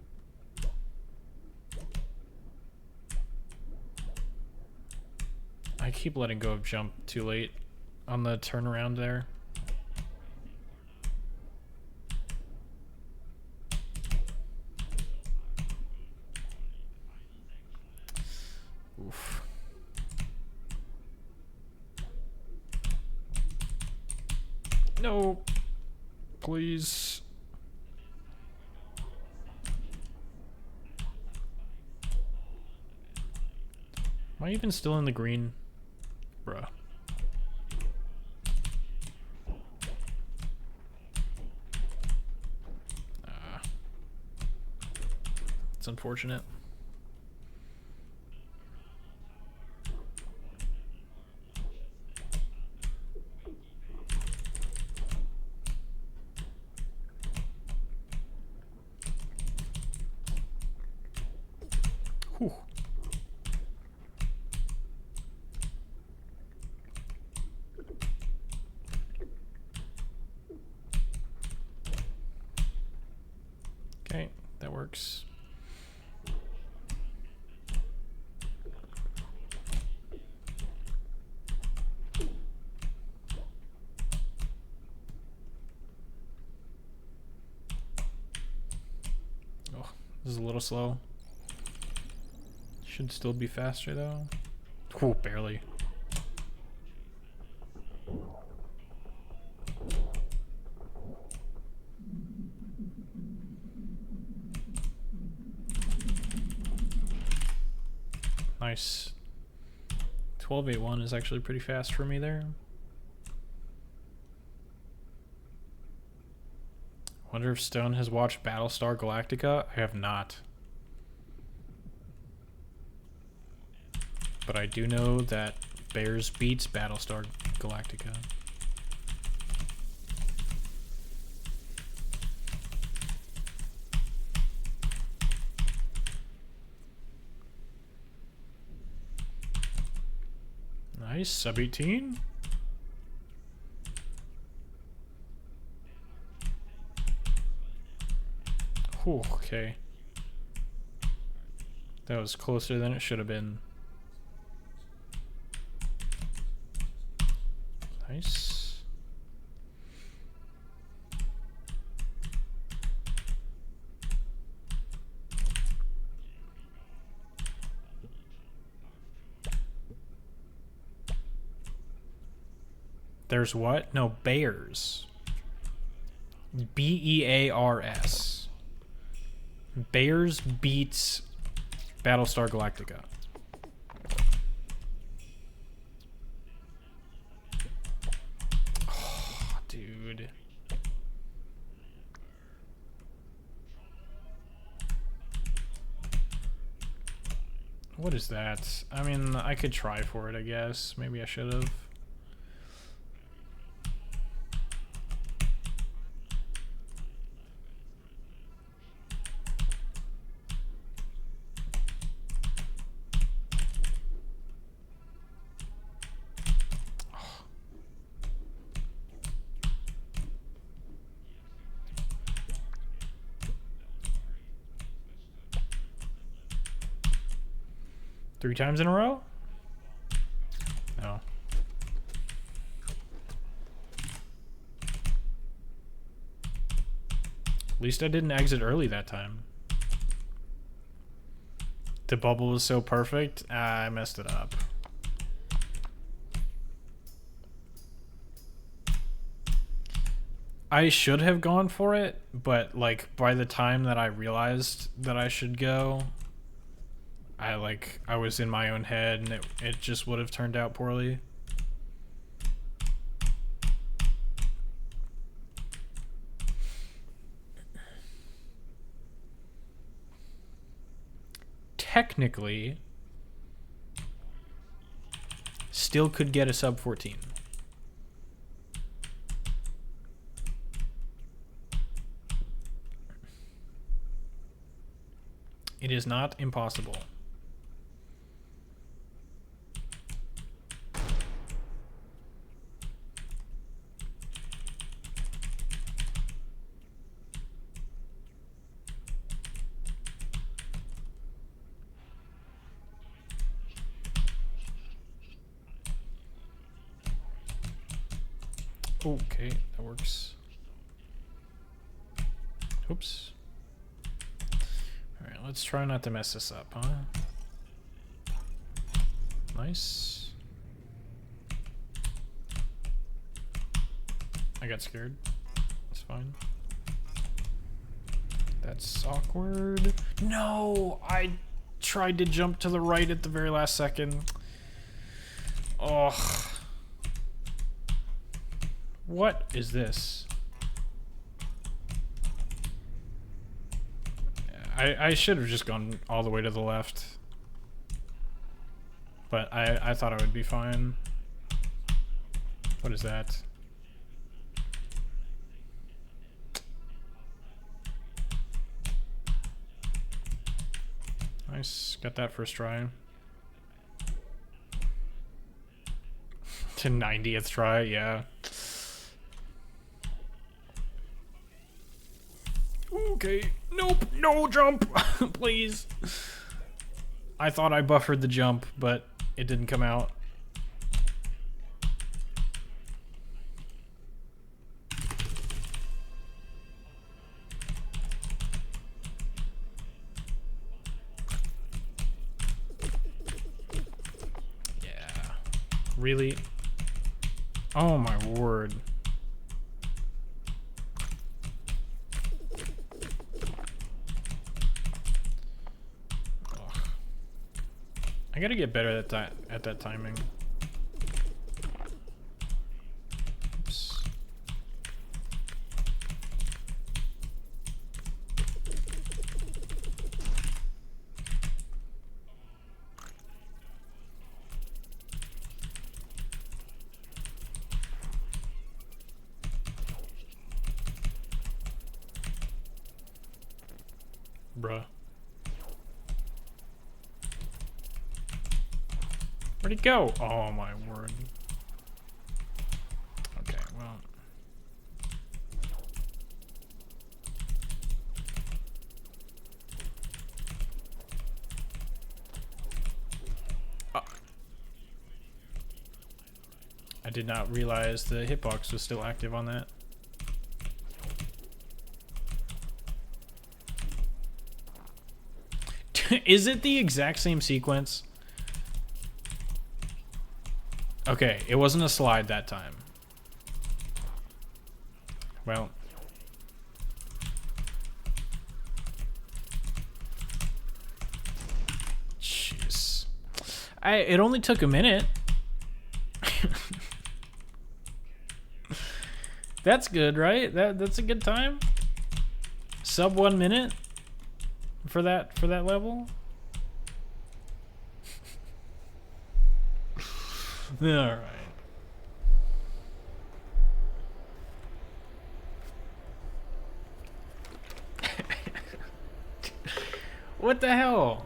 I keep letting go of jump too late on the turnaround there. Oof. No. Please. Am I even still in the green? Bruh. It's unfortunate. Whew. Okay, that works. Oh, this is a little slow. Should still be faster though. Ooh, barely. Nice. 12.81 is actually pretty fast for me there. Wonder if Stone has watched Battlestar Galactica? I have not. But I do know that Bears beats Battlestar Galactica. Nice, sub 18. Whew, okay. That was closer than it should have been. Nice. There's what? No, Bears. B-E-A-R-S. Bears beats Battlestar Galactica. Oh, dude. What is that? I mean, I could try for it, I guess. Maybe I should have. Three times in a row? No. At least I didn't exit early that time. The bubble was so perfect, I messed it up. I should have gone for it, but like by the time that I realized that I should go, I was in my own head and it just would have turned out poorly. Technically, still could get a sub 14. It is not impossible. Okay, that works. Oops. Alright, let's try not to mess this up, huh? Nice. I got scared. That's fine. That's awkward. No! I tried to jump to the right at the very last second. Oh. What is this? I should have just gone all the way to the left. But I thought I would be fine. What is that? Nice. Got that first try. To 90th try, yeah. Okay. Nope. No jump. Please. I thought I buffered the jump, but it didn't come out. Yeah. Really? Oh my word. Ugh. I gotta get better at that timing. Oops. Bruh. Where'd he go? Oh my word. Okay, well. I did not realize the hitbox was still active on that. Is it the exact same sequence? Okay, it wasn't a slide that time. Well. Jeez. It only took a minute. That's good, right? That's a good time. Sub 1 minute for that level. All right. What the hell?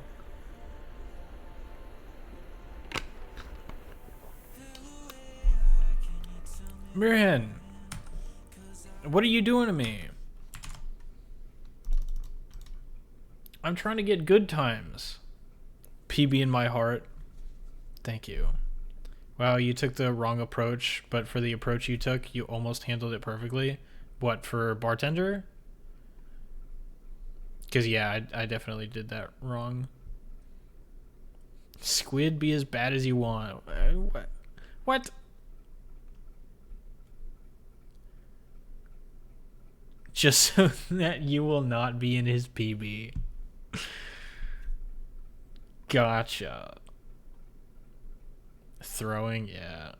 Mirhan, what are you doing to me? I'm trying to get good times. PB in my heart. Thank you. Wow, you took the wrong approach, but for the approach you took, you almost handled it perfectly. What, for bartender? Because, yeah, I definitely did that wrong. Squid, be as bad as you want. What? Just so that you will not be in his PB. Gotcha. Throwing, yeah.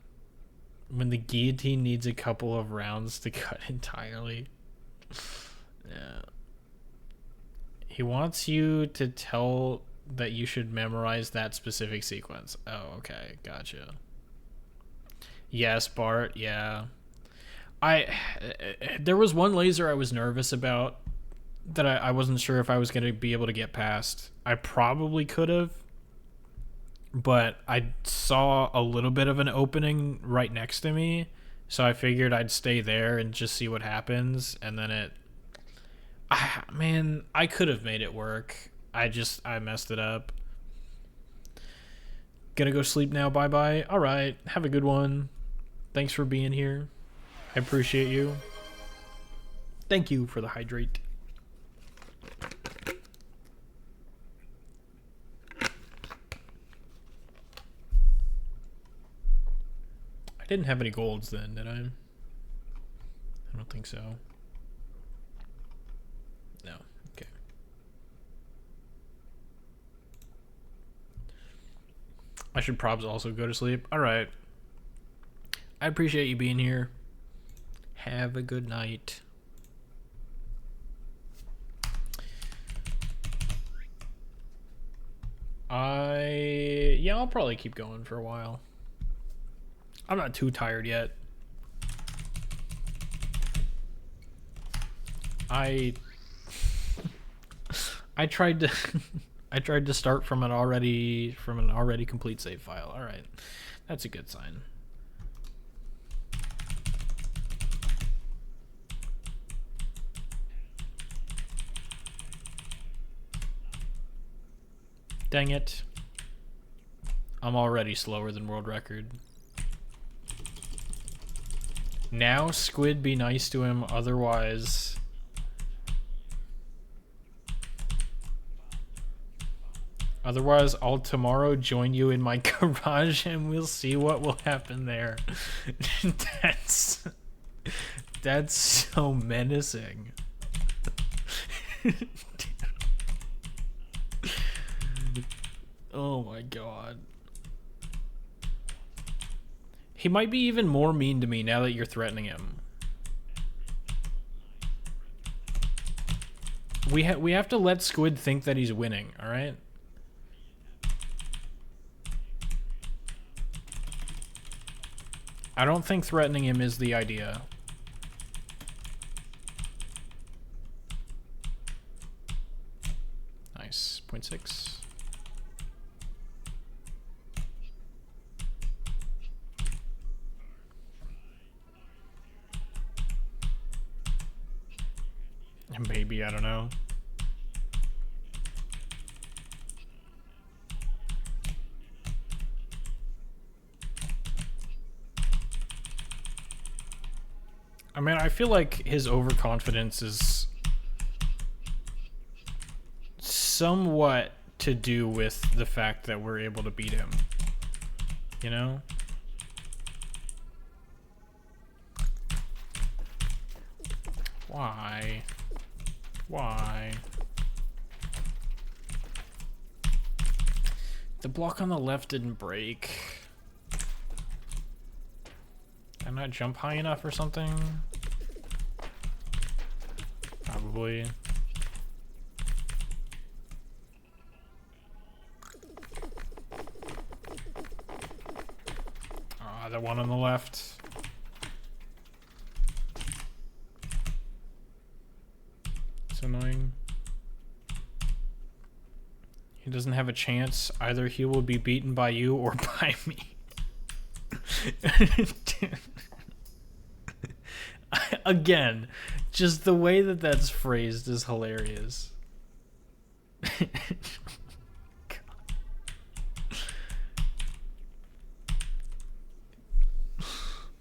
When the guillotine needs a couple of rounds to cut entirely. Yeah. He wants you to tell that you should memorize that specific sequence. Oh, okay. Gotcha. Yes, Bart, yeah. There was one laser I was nervous about that I wasn't sure if I was going to be able to get past. I probably could have, but I saw a little bit of an opening right next to me, so I figured I'd stay there and just see what happens, and then man, I could have made it work. I messed it up. Gonna go sleep now, bye-bye. Alright, have a good one. Thanks for being here. I appreciate you. Thank you for the hydrate. I didn't have any golds then, did I? I don't think so. No, okay. I should probably also go to sleep. Alright. I appreciate you being here. Have a good night. Yeah, I'll probably keep going for a while. I'm not too tired yet. I tried to I tried to start from an already complete save file. All right, that's a good sign. Dang it. I'm already slower than world record. Now, Squid, be nice to him, otherwise... Otherwise, I'll tomorrow join you in my garage and we'll see what will happen there. That's so menacing. Oh my god. He might be even more mean to me now that you're threatening him. We have to let Squid think that he's winning, alright? I don't think threatening him is the idea. Nice. 0.6. Maybe, I don't know. I mean, I feel like his overconfidence is somewhat to do with the fact that we're able to beat him. You know? Why? Why? The block on the left didn't break. Did I not jump high enough or something? Probably. Ah, the one on the left. Annoying. He doesn't have a chance. Either he will be beaten by you or by me. Again, just the way that that's phrased is hilarious.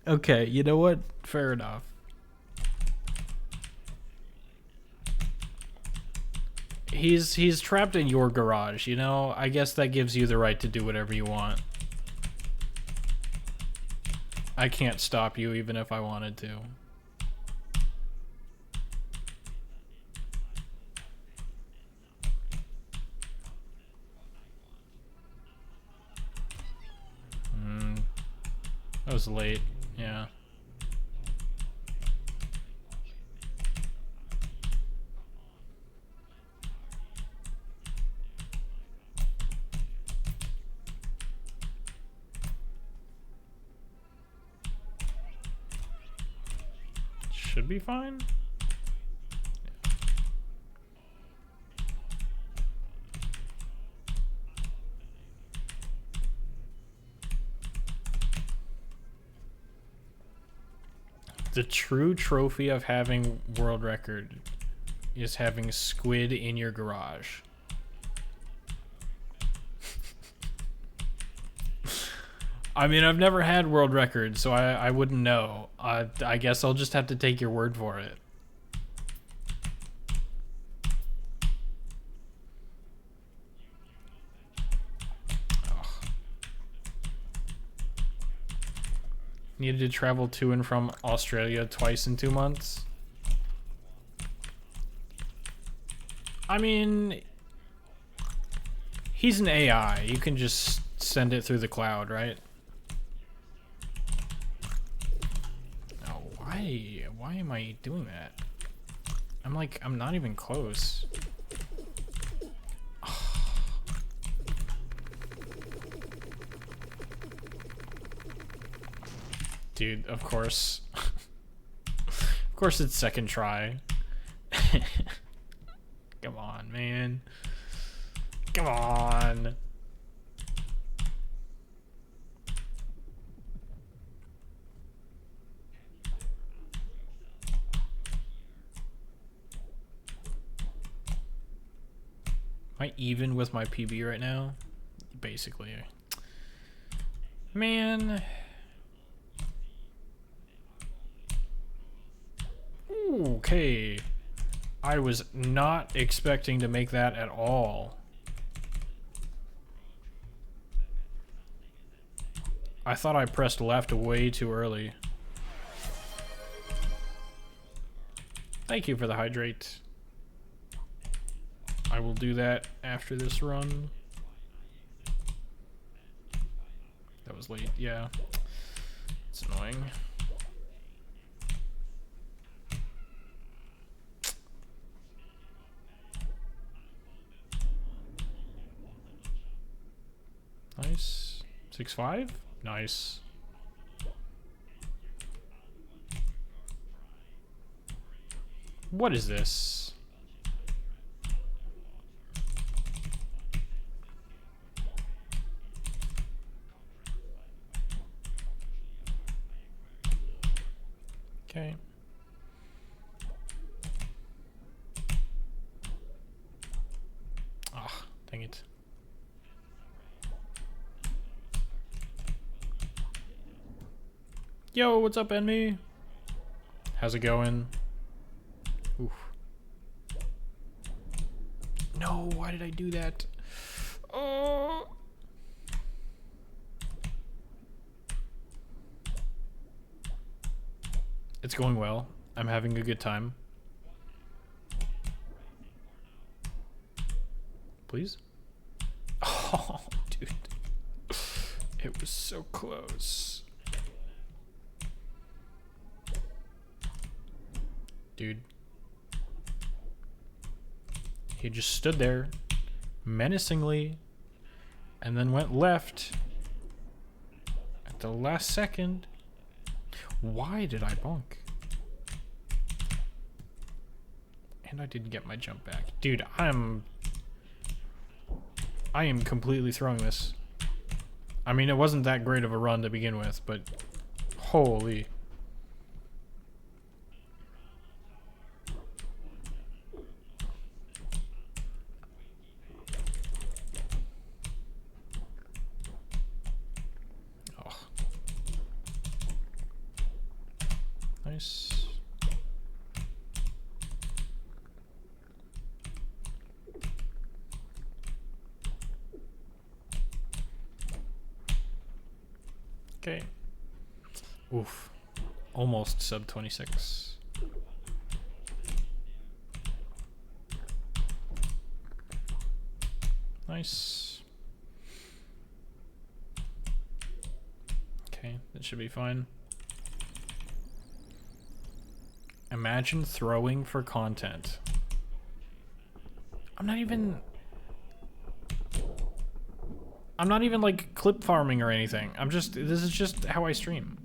Okay, you know what? Fair enough. He's trapped in your garage, you know? I guess that gives you the right to do whatever you want. I can't stop you even if I wanted to. That was late, yeah. Should be fine. The true trophy of having world record is having Squid in your garage. I mean, I've never had world record, so I wouldn't know. I guess I'll just have to take your word for it. Needed to travel to and from Australia twice in 2 months. I mean, he's an AI. You can just send it through the cloud, right? Oh, why am I doing that? I'm not even close. Dude, of course. Of course it's second try. Come on, man. Come on. Am I even with my PB right now? Basically. Man. Okay. I was not expecting to make that at all. I thought I pressed left way too early. Thank you for the hydrate. I will do that after this run. That was late, yeah. It's annoying. Nice. 6-5? Nice. What is this? Okay. Ah, dang it. Yo, what's up, Enmy? How's it going? Oof. No, why did I do that? Oh. It's going well. I'm having a good time. Please? Oh, dude. It was so close. Dude. He just stood there menacingly and then went left at the last second. Why did I bonk? And I didn't get my jump back. Dude, I am completely throwing this. I mean, it wasn't that great of a run to begin with, but holy. Oh. Nice. Okay. Oof. Almost sub 26. Nice. Okay, that should be fine. Imagine throwing for content. I'm not even like clip farming or anything. This is just how I stream.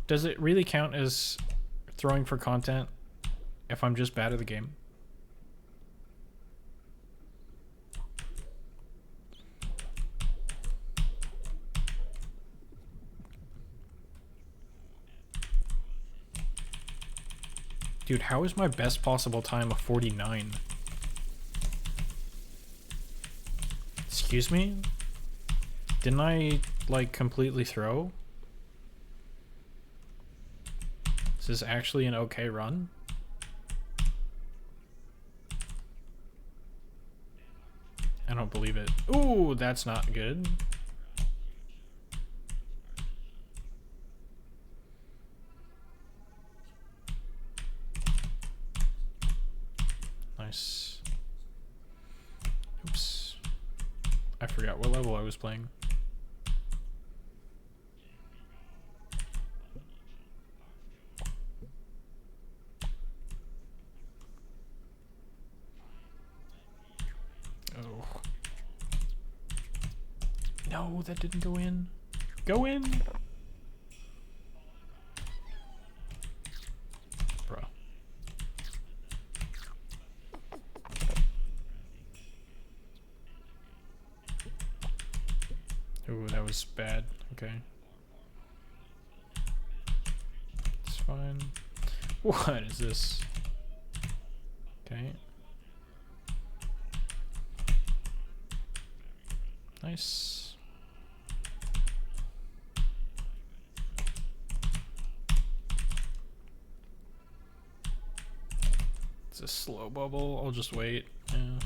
Does it really count as throwing for content if I'm just bad at the game? Dude, how is my best possible time a 49? Excuse me? Didn't I, like, completely throw? Is this actually an okay run? I don't believe it. Ooh, that's not good. Nice. Oops. I forgot what level I was playing. Oh. No, that didn't go in. Go in! Bro. Ooh, that was bad. Okay. It's fine. What is this? Okay. Nice. It's a slow bubble. I'll just wait. Yeah.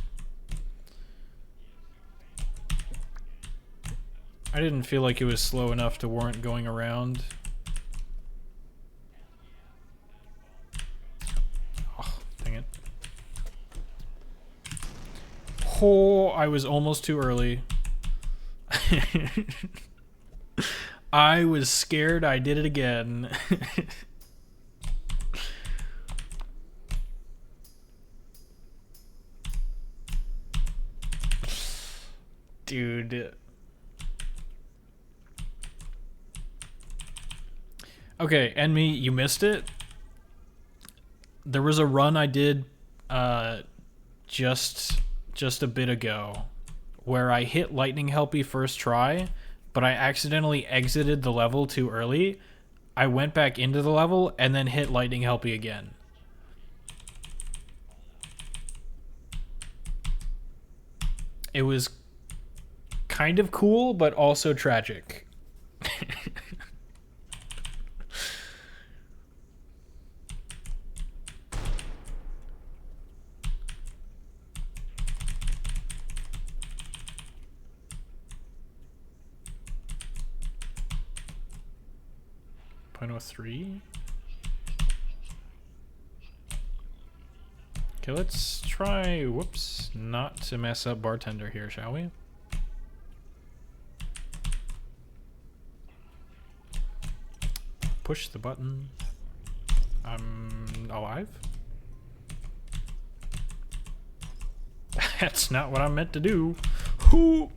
I didn't feel like it was slow enough to warrant going around. Oh, dang it. Oh, I was almost too early. I was scared I did it again. Dude. Okay, Enemy, you missed it. There was a run I did just a bit ago where I hit Lightning Helpy first try, but I accidentally exited the level too early. I went back into the level and then hit Lightning Helpy again. It was kind of cool, but also tragic. .03. Okay, let's try, whoops, not to mess up bartender here, shall we? Push the button. I'm alive? That's not what I meant to do. Who?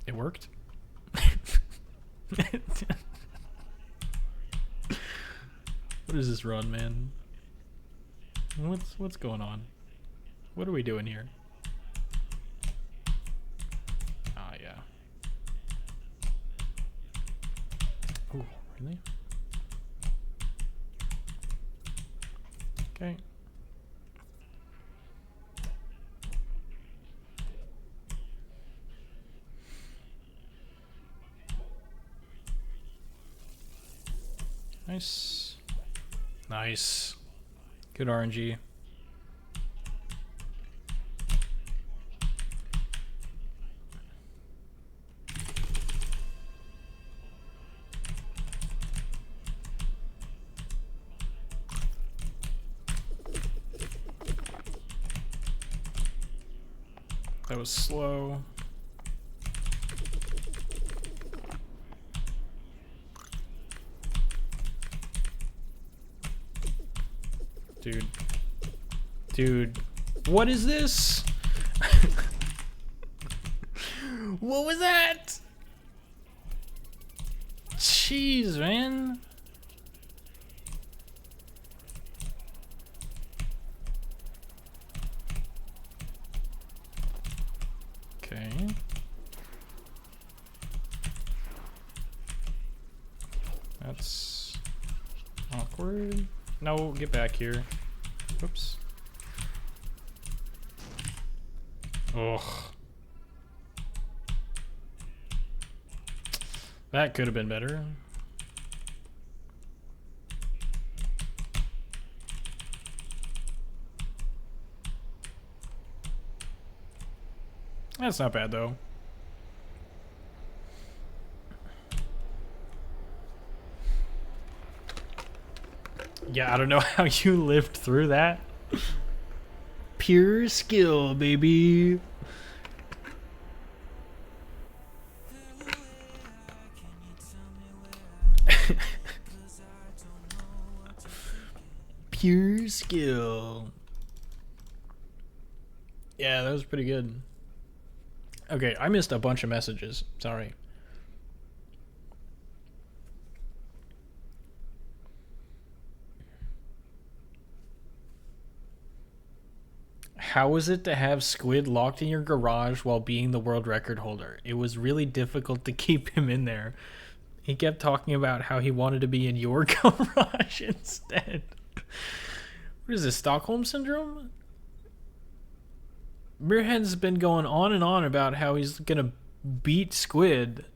It worked? What is this run, man? What's going on? What are we doing here? Ah, yeah. Oh, really? Okay. Nice. Nice. Good RNG. That was slow. Dude. Dude. What is this? What was that? Jeez, man. Okay. That's awkward. No, get back here. Oops. Ugh. That could have been better. That's not bad, though. Yeah, I don't know how you lived through that. Pure skill, baby. Pure skill. Yeah, that was pretty good. Okay, I missed a bunch of messages. Sorry. How was it to have Squid locked in your garage while being the world record holder? It was really difficult to keep him in there. He kept talking about how he wanted to be in your garage instead. What is this, Stockholm Syndrome? Mirhead's been going on and on about how he's gonna beat Squid.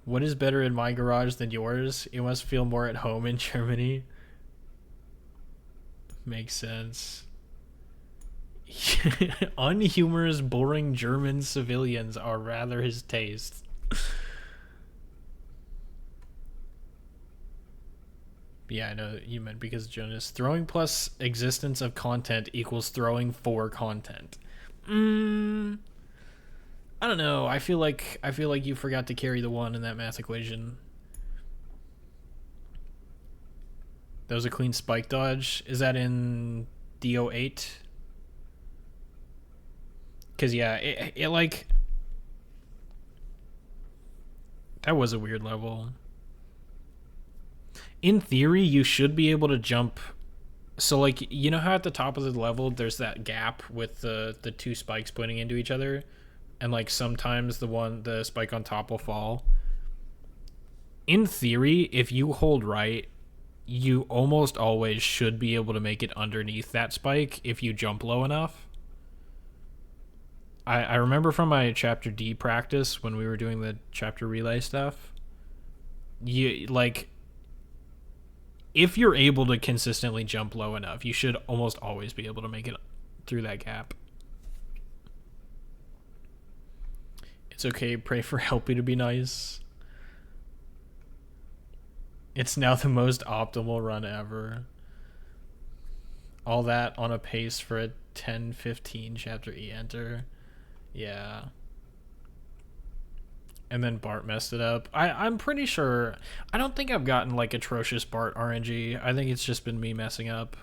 What is better in my garage than yours? You must feel more at home in Germany. Makes sense. Unhumorous, boring German civilians are rather his taste. Yeah, I know you meant because Jonas. Throwing plus existence of content equals throwing for content. I don't know. I feel like you forgot to carry the one in that math equation. That was a clean spike dodge. Is that in DO8? Because, yeah, it like... That was a weird level. In theory, you should be able to jump... So, like, you know how at the top of the level, there's that gap with the two spikes pointing into each other? And, like, sometimes the spike on top will fall? In theory, if you hold right, you almost always should be able to make it underneath that spike if you jump low enough. I remember from my chapter D practice when we were doing the chapter relay stuff, you like if you're able to consistently jump low enough, you should almost always be able to make it through that gap. It's okay, pray for Helpy to be nice. It's now the most optimal run ever. All that on a pace for a 10-15 chapter E enter. Yeah. And then Bart messed it up. I'm pretty sure... I don't think I've gotten, like, atrocious Bart RNG. I think it's just been me messing up.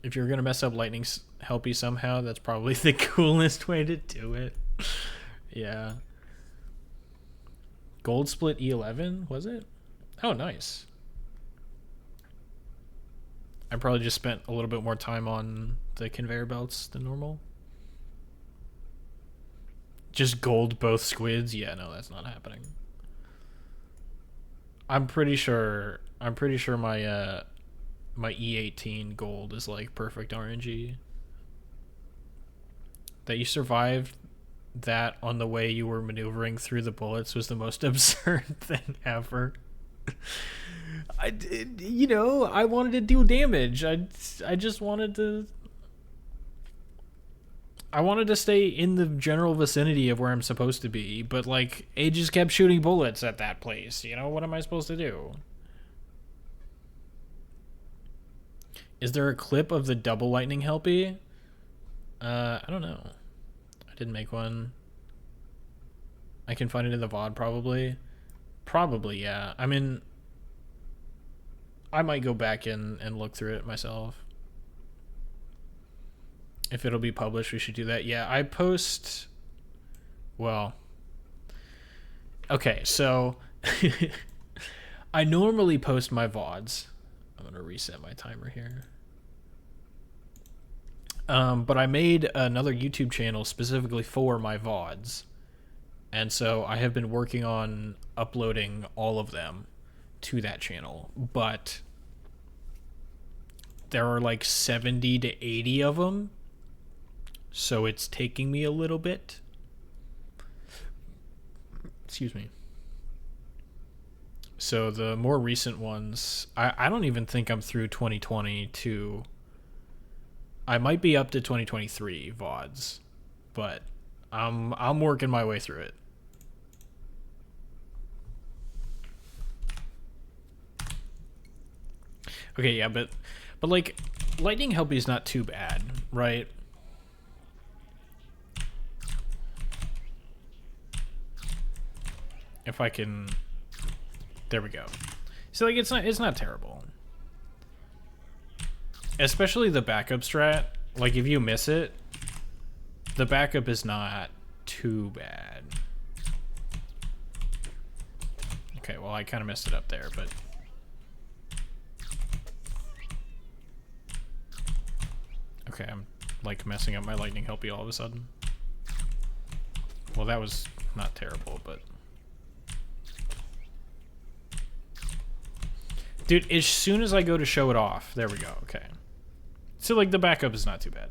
If you're gonna mess up Lightning Helpy somehow, that's probably the coolest way to do it. Yeah. Gold split E11, was it? Oh, nice. I probably just spent a little bit more time on the conveyor belts than normal. Just gold both squids? Yeah, no, that's not happening. I'm pretty sure my my E18 gold is like perfect RNG. That you survived that on the way you were maneuvering through the bullets was the most absurd thing ever. I wanted to do damage. I just wanted to... I wanted to stay in the general vicinity of where I'm supposed to be, but, like, it just kept shooting bullets at that place. You know, what am I supposed to do? Is there a clip of the double lightning Helpy? I don't know. I didn't make one. I can find it in the VOD, probably. Probably, yeah. I mean, I might go back in and look through it myself. If it'll be published, we should do that. Yeah, I post... Well... Okay, so... I normally post my VODs. I'm going to reset my timer here. But I made another YouTube channel specifically for my VODs. And so I have been working on uploading all of them to that channel. But there are like 70 to 80 of them. So it's taking me a little bit. Excuse me. So the more recent ones, I don't even think I'm through 2022. I might be up to 2023 VODs, but I'm working my way through it. Okay, yeah, but like Lightning Helpy is not too bad, right? If I can, there we go. So like it's not terrible. Especially the backup strat. Like if you miss it, the backup is not too bad. Okay, well I kind of messed it up there, but Okay, I'm like messing up my lightning helpy all of a sudden. Well, that was not terrible, but... Dude, as soon as I go to show it off, there we go, okay. So, like, the backup is not too bad.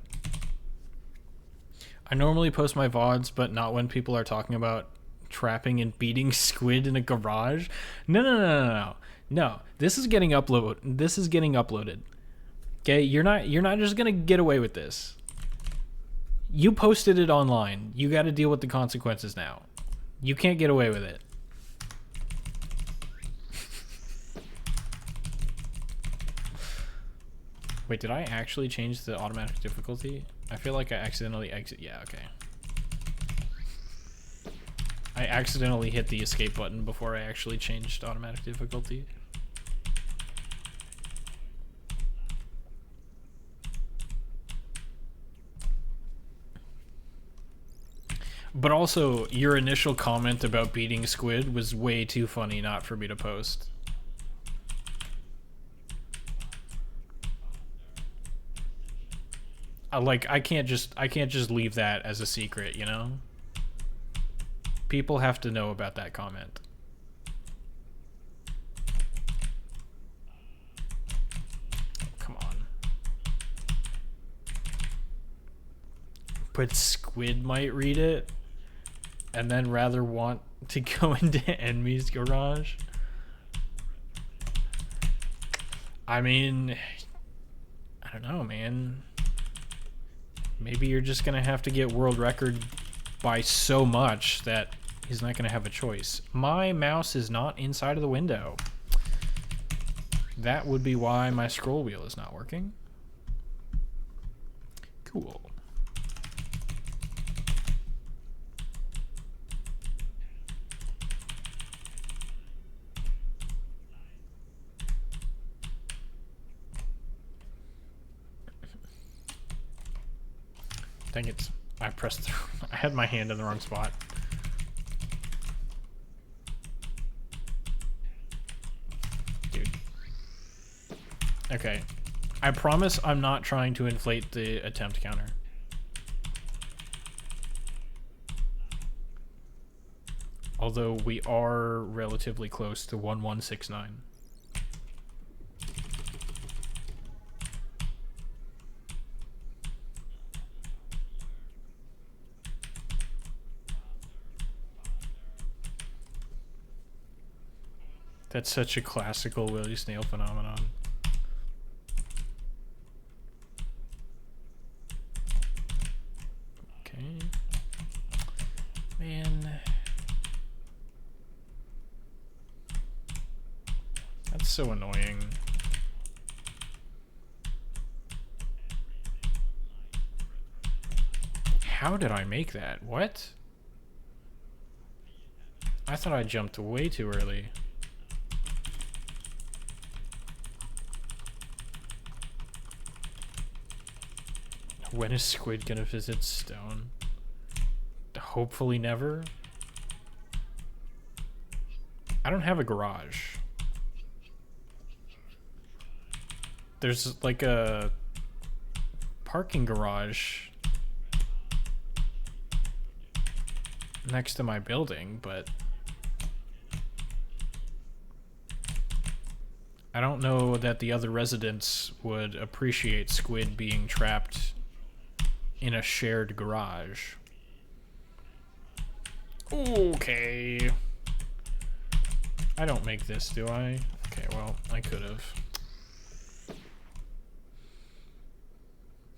I normally post my VODs, but not when people are talking about trapping and beating squid in a garage. No, this is getting uploaded. Okay, you're not just gonna get away with this. You posted it online. You got to deal with the consequences now. You can't get away with it. Wait, did I actually change the automatic difficulty? I feel like I accidentally exit. Yeah, okay. I accidentally hit the escape button before I actually changed automatic difficulty. But also, your initial comment about beating squid was way too funny not for me to post. I can't just leave that as a secret, you know? People have to know about that comment. Come on. But squid might read it and then rather want to go into enemy's garage. I mean, I don't know, man. Maybe you're just gonna have to get world record by so much that he's not gonna have a choice. My mouse is not inside of the window. That would be why my scroll wheel is not working. Cool. Dang it. I pressed through. I had my hand in the wrong spot. Dude. Okay. I promise I'm not trying to inflate the attempt counter. Although we are relatively close to 1169. That's such a classical Willy Snail phenomenon. Okay. Man. That's so annoying. How did I make that? What? I thought I jumped way too early. When is Squid gonna visit Stone? Hopefully never. I don't have a garage. There's like a parking garage next to my building, but I don't know that the other residents would appreciate Squid being trapped in a shared garage. Okay. I don't make this, do I? Okay, well, I could have.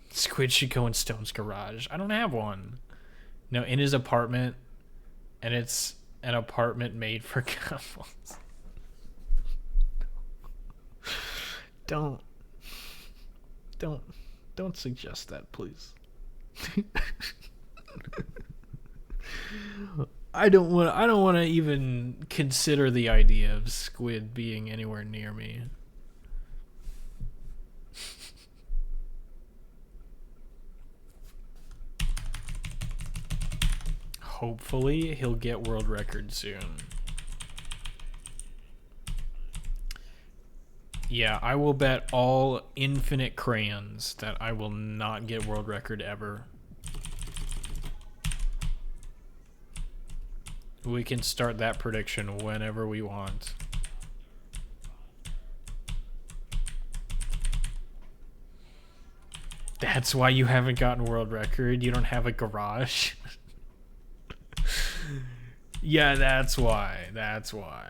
Squid should go in Stone's garage. I don't have one. No, in his apartment, and it's an apartment made for couples. Don't suggest that, please. I don't want to even consider the idea of Squid being anywhere near me. Hopefully he'll get world record soon. Yeah, I will bet all infinite crayons that I will not get world record ever. We can start that prediction whenever we want. That's why you haven't gotten world record. You don't have a garage. Yeah, that's why. That's why.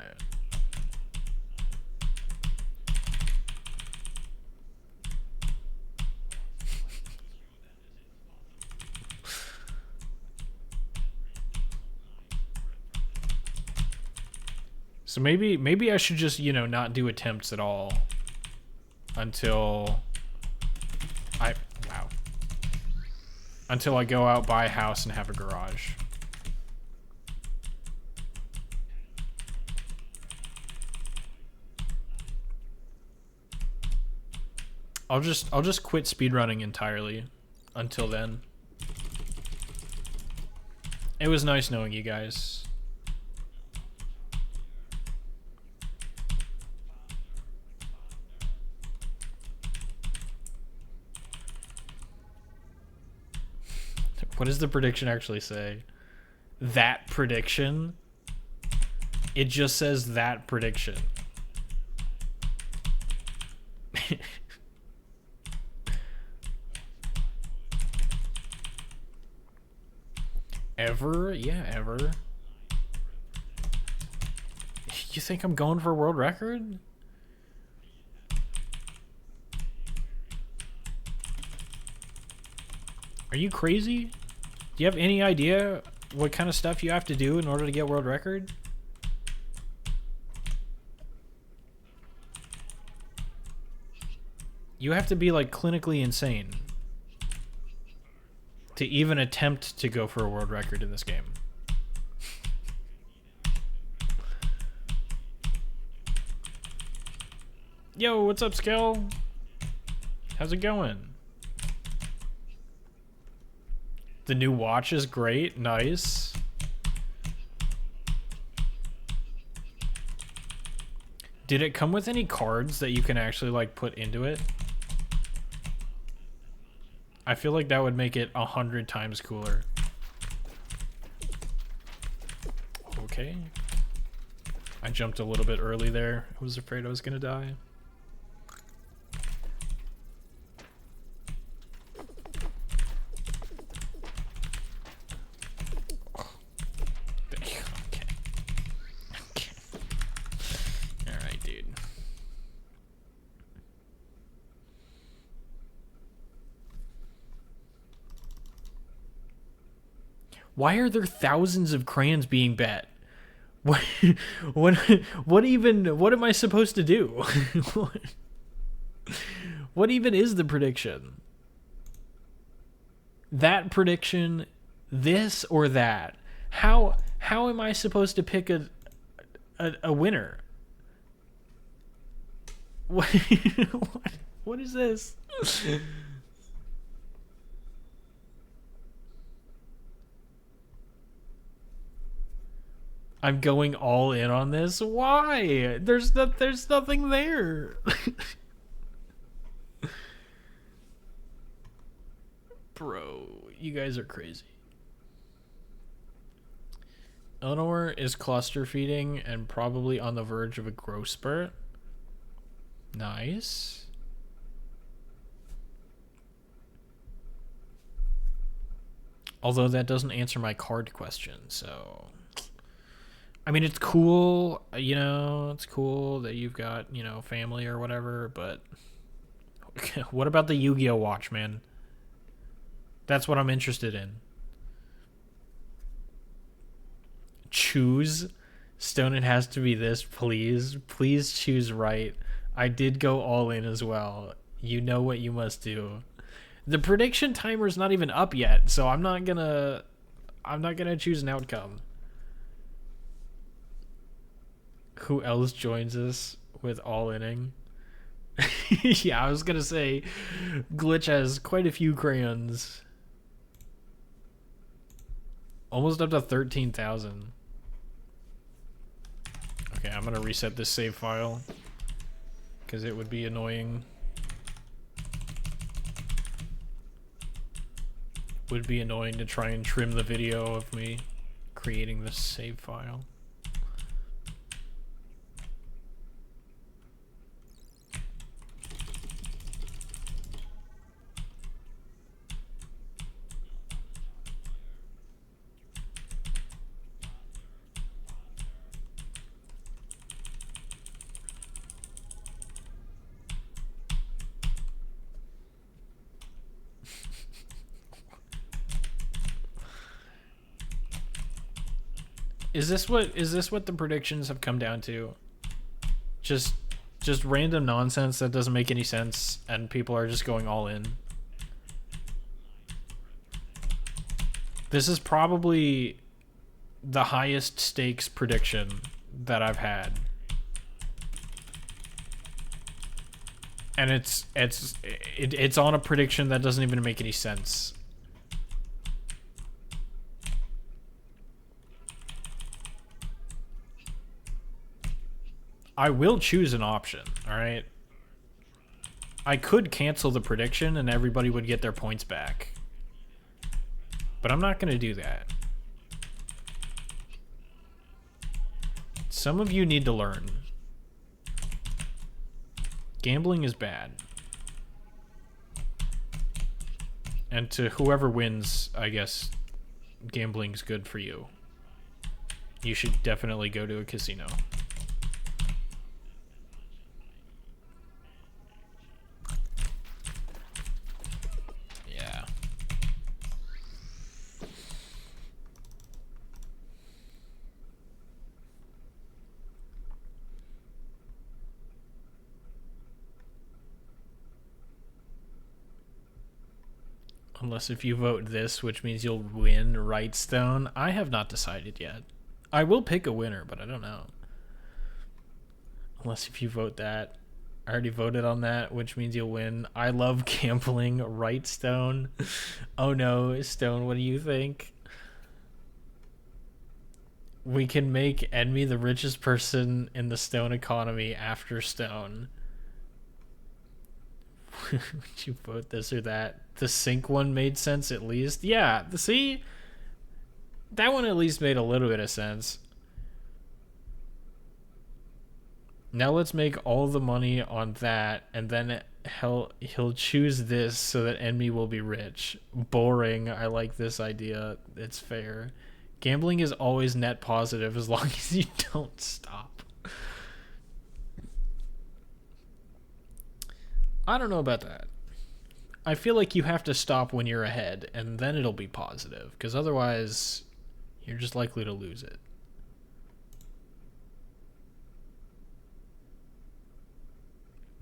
So maybe I should just, you know, not do attempts at all until until I go out, buy a house, and have a garage. I'll just quit speedrunning entirely until then. It was nice knowing you guys. What does the prediction actually say? That prediction? It just says that prediction. Ever? Yeah, ever. You think I'm going for a world record? Are you crazy? Do you have any idea what kind of stuff you have to do in order to get world record? You have to be like clinically insane to even attempt to go for a world record in this game. Yo, what's up, Skill? How's it going? The new watch is great. Nice. Did it come with any cards that you can actually like put into it? I feel like that would make it 100 times cooler. Okay. I jumped a little bit early there. I was afraid I was gonna die. Why are there thousands of crayons being bet? What what am I supposed to do? What even is the prediction? That prediction, this or that? How am I supposed to pick a winner? What is this? I'm going all in on this. Why? There's nothing there. Bro, you guys are crazy. Eleanor is cluster feeding and probably on the verge of a growth spurt. Nice. Although that doesn't answer my card question, so... I mean, it's cool, you know, it's cool that you've got, you know, family or whatever, but... What about the Yu-Gi-Oh watch, man? That's what I'm interested in. Choose? Stone, it has to be this, please. Please choose right. I did go all in as well. You know what you must do. The prediction timer is not even up yet, so I'm not gonna choose an outcome. Who else joins us with all-inning? Yeah, I was gonna say Glitch has quite a few crayons. Almost up to 13,000. Okay, I'm gonna reset this save file because it would be annoying. Would be annoying to try and trim the video of me creating this save file. Is this what the predictions have come down to? Just random nonsense that doesn't make any sense and people are just going all in. This is probably the highest stakes prediction that I've had. And it's on a prediction that doesn't even make any sense. I will choose an option, alright? I could cancel the prediction and everybody would get their points back. But I'm not going to do that. Some of you need to learn. Gambling is bad. And to whoever wins, I guess gambling's good for you. You should definitely go to a casino. Unless if you vote this, which means you'll win Rightstone. I have not decided yet. I will pick a winner, but I don't know. Unless if you vote that. I already voted on that, which means you'll win. I love gambling. Rightstone. Oh no, Stone, what do you think? We can make Enemy the richest person in the Stone economy after Stone. Would you vote this or that? The sync one made sense at least. Yeah, see? That one at least made a little bit of sense. Now let's make all the money on that, and then he'll choose this so that Enemy will be rich. Boring. I like this idea. It's fair. Gambling is always net positive as long as you don't stop. I don't know about that. I feel like you have to stop when you're ahead, and then it'll be positive, because otherwise you're just likely to lose it.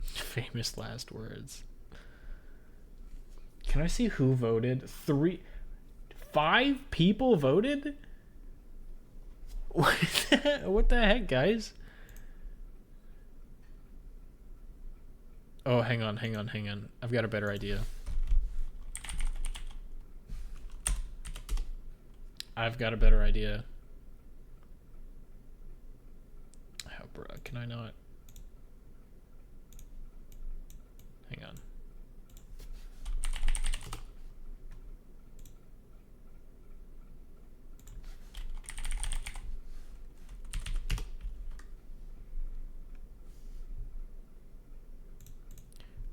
Famous last words. Can I see who voted? 5 people voted? What the heck, guys? Oh, hang on. I've got a better idea. Oh, bruh, can I not? Hang on.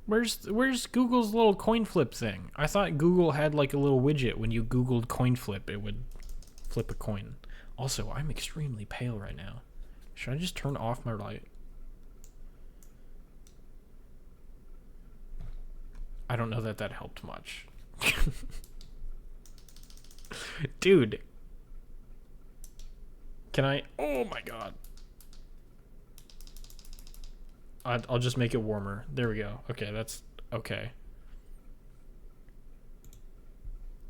Where's Google's little coin flip thing? I thought Google had like a little widget when you Googled coin flip, it would flip a coin. Also, I'm extremely pale right now. Should I just turn off my light? I don't know that helped much. Dude. Can I? Oh my god. I'll just make it warmer. There we go. Okay, that's okay.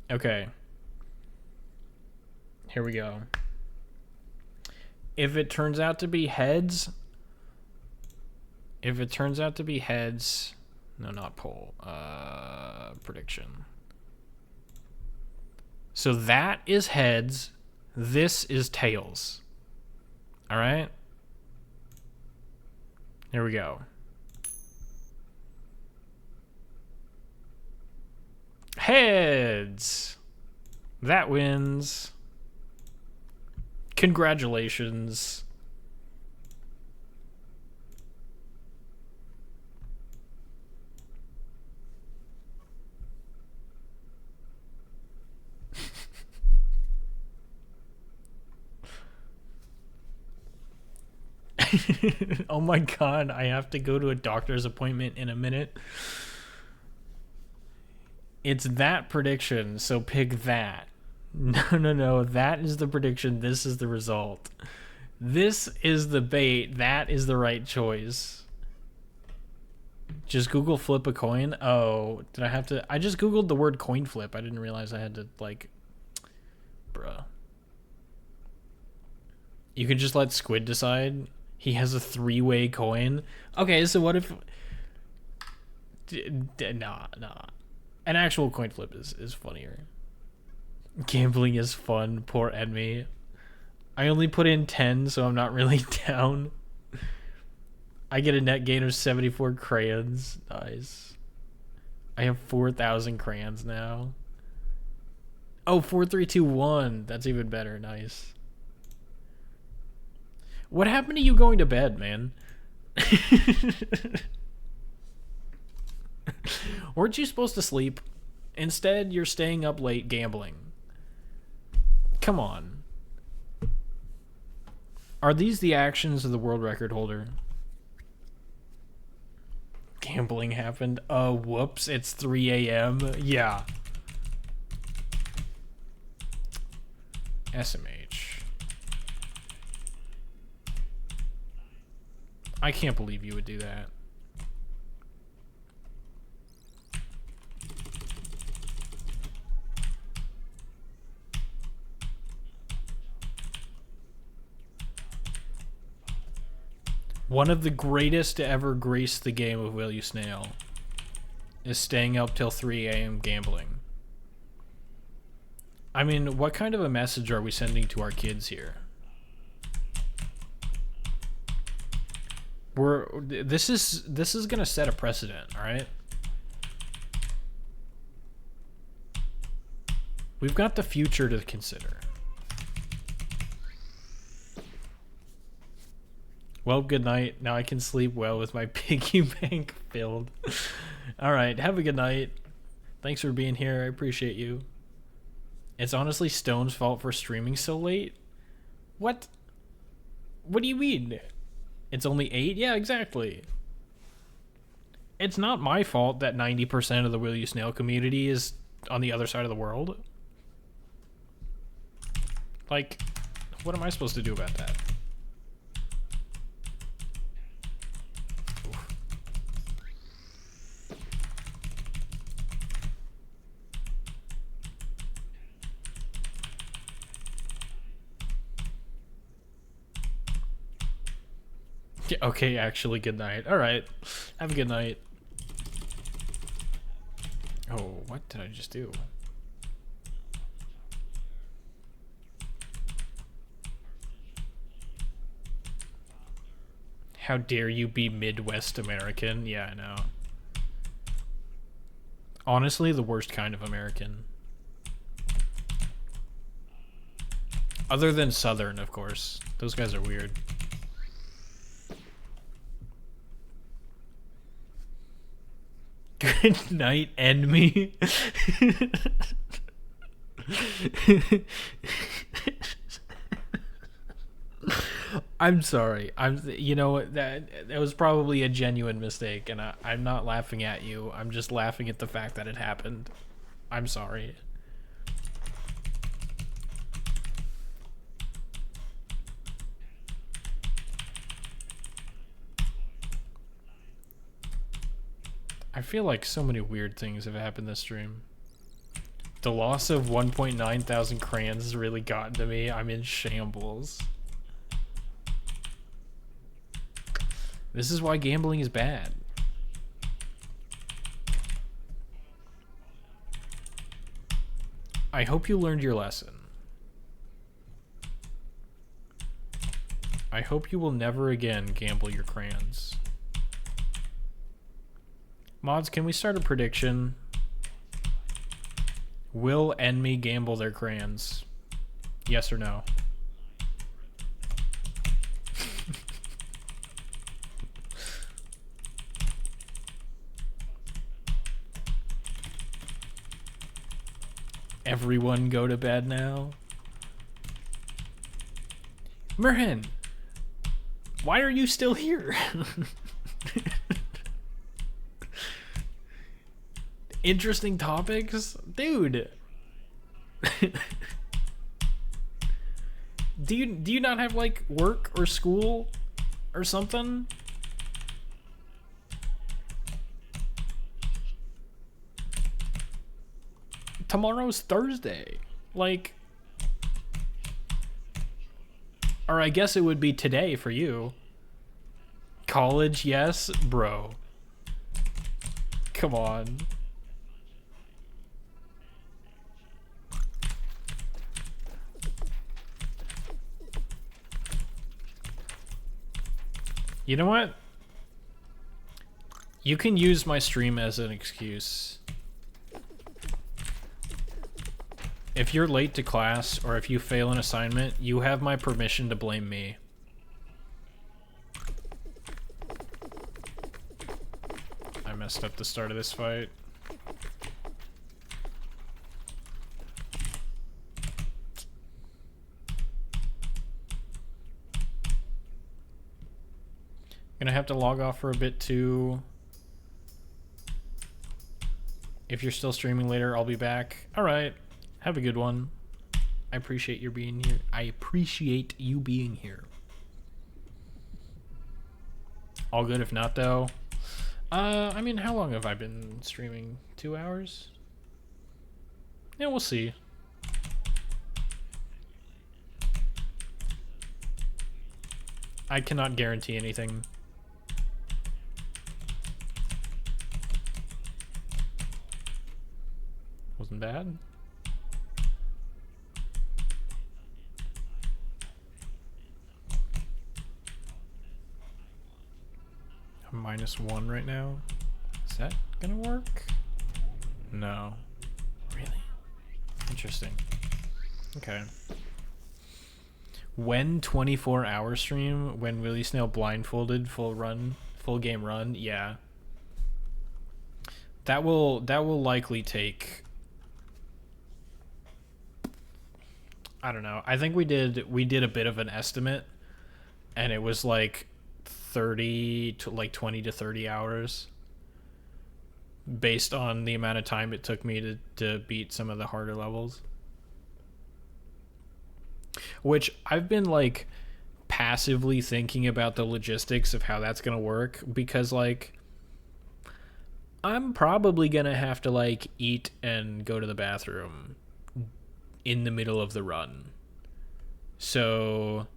Okay. Here we go. If it turns out to be heads, no, not poll, prediction. So that is heads. This is tails. All right. Here we go. Heads. That wins. Congratulations. Oh my god, I have to go to a doctor's appointment in a minute. It's that prediction, so pick that. No, that is the prediction, this is the result. This is the bait, that is the right choice. Just Google flip a coin. Oh, did I have to? I just Googled the word coin flip. I didn't realize I had to, like, bruh. You can just let Squid decide. He has a 3-way coin. Okay, so what if... Nah. An actual coin flip is funnier. Gambling is fun. Poor enemy. I only put in 10, so I'm not really down. I get a net gain of 74 crayons. Nice. I have 4,000 crayons now. Oh, 4, 3, 2, 1. That's even better. Nice. What happened to you going to bed, man? Weren't you supposed to sleep? Instead, you're staying up late gambling. Come on. Are these the actions of the world record holder? Gambling happened. Oh, whoops. It's 3 a.m. Yeah. SMH. I can't believe you would do that. One of the greatest to ever grace the game of Will You Snail is staying up till 3 a.m. gambling. I mean, what kind of a message are we sending to our kids here? This is gonna set a precedent, all right? We've got the future to consider. Well, good night. Now I can sleep well with my piggy bank filled. All right, have a good night. Thanks for being here. I appreciate you. It's honestly Stone's fault for streaming so late. What? What do you mean? It's only 8? Yeah, exactly. It's not my fault that 90% of the Will You Snail community is on the other side of the world. Like, what am I supposed to do about that? Okay, actually, good night. All right, have a good night. Oh, what did I just do? How dare you be Midwest American? Yeah, I know. Honestly, the worst kind of American. Other than Southern, of course. Those guys are weird. Good night, end me. I'm sorry. You know, that was probably a genuine mistake, and I'm not laughing at you. I'm just laughing at the fact that it happened. I'm sorry. I feel like so many weird things have happened this stream. The loss of 1.9 thousand crayons has really gotten to me. I'm in shambles. This is why gambling is bad. I hope you learned your lesson. I hope you will never again gamble your crayons. Mods, can we start a prediction? Will enemy gamble their crayons? Yes or no? Everyone go to bed now. Merhin, why are you still here? Interesting topics? Dude. Do you not have like work or school or something? Tomorrow's Thursday. Like, or I guess it would be today for you. College, yes, bro. Come on. You know what? You can use my stream as an excuse. If you're late to class, or if you fail an assignment, you have my permission to blame me. I messed up the start of this fight. Gonna have to log off for a bit too. If you're still streaming later, I'll be back. Alright. Have a good one. I appreciate you being here. I appreciate you being here. All good if not though. I mean, how long have I been streaming? 2 hours? Yeah, we'll see. I cannot guarantee anything. Wasn't bad. I'm -1 right now. Is that gonna work? No. Really? Interesting. Okay. When 24-hour stream, when Willie Snail blindfolded, full game run, yeah. That will likely take, I don't know. I think we did a bit of an estimate, and it was like 30 to like 20 to 30 hours based on the amount of time it took me to beat some of the harder levels. Which I've been like passively thinking about the logistics of how that's gonna work, because like I'm probably gonna have to like eat and go to the bathroom in the middle of the run. So,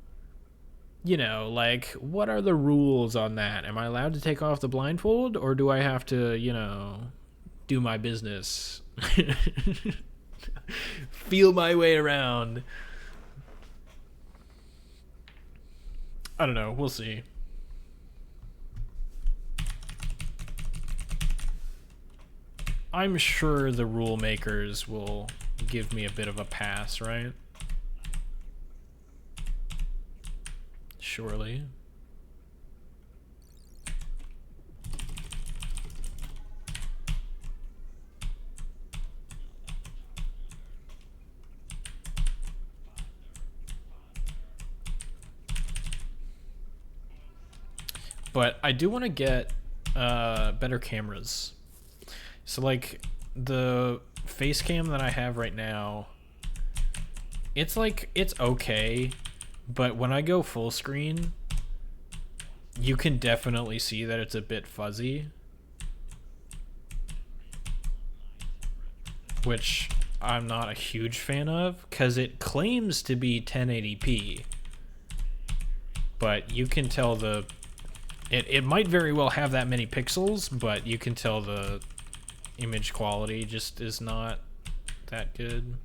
you know, like, what are the rules on that? Am I allowed to take off the blindfold, or do I have to, you know, do my business? Feel my way around. I don't know. We'll see. I'm sure the rule makers will give me a bit of a pass, right? Surely. But I do want to get better cameras. So like the face cam that I have right now, it's like, it's okay, but when I go full screen, you can definitely see that it's a bit fuzzy, which I'm not a huge fan of, because it claims to be 1080p, but you can tell it might very well have that many pixels, but you can tell the image quality just is not that good.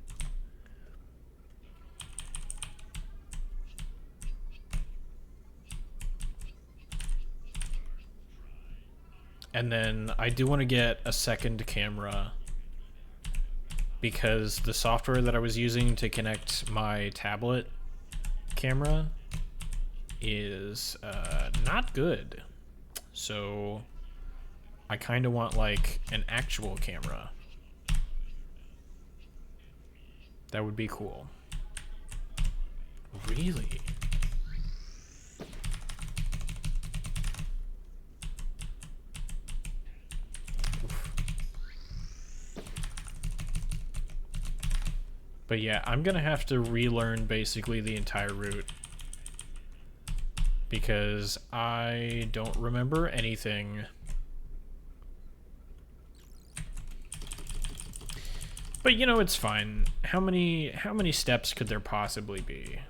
And then I do want to get a second camera, because the software that I was using to connect my tablet camera is not good. So I kind of want like an actual camera. That would be cool. Really? Oof. But yeah, I'm gonna have to relearn basically the entire route because I don't remember anything. But you know, it's fine. How many steps could there possibly be?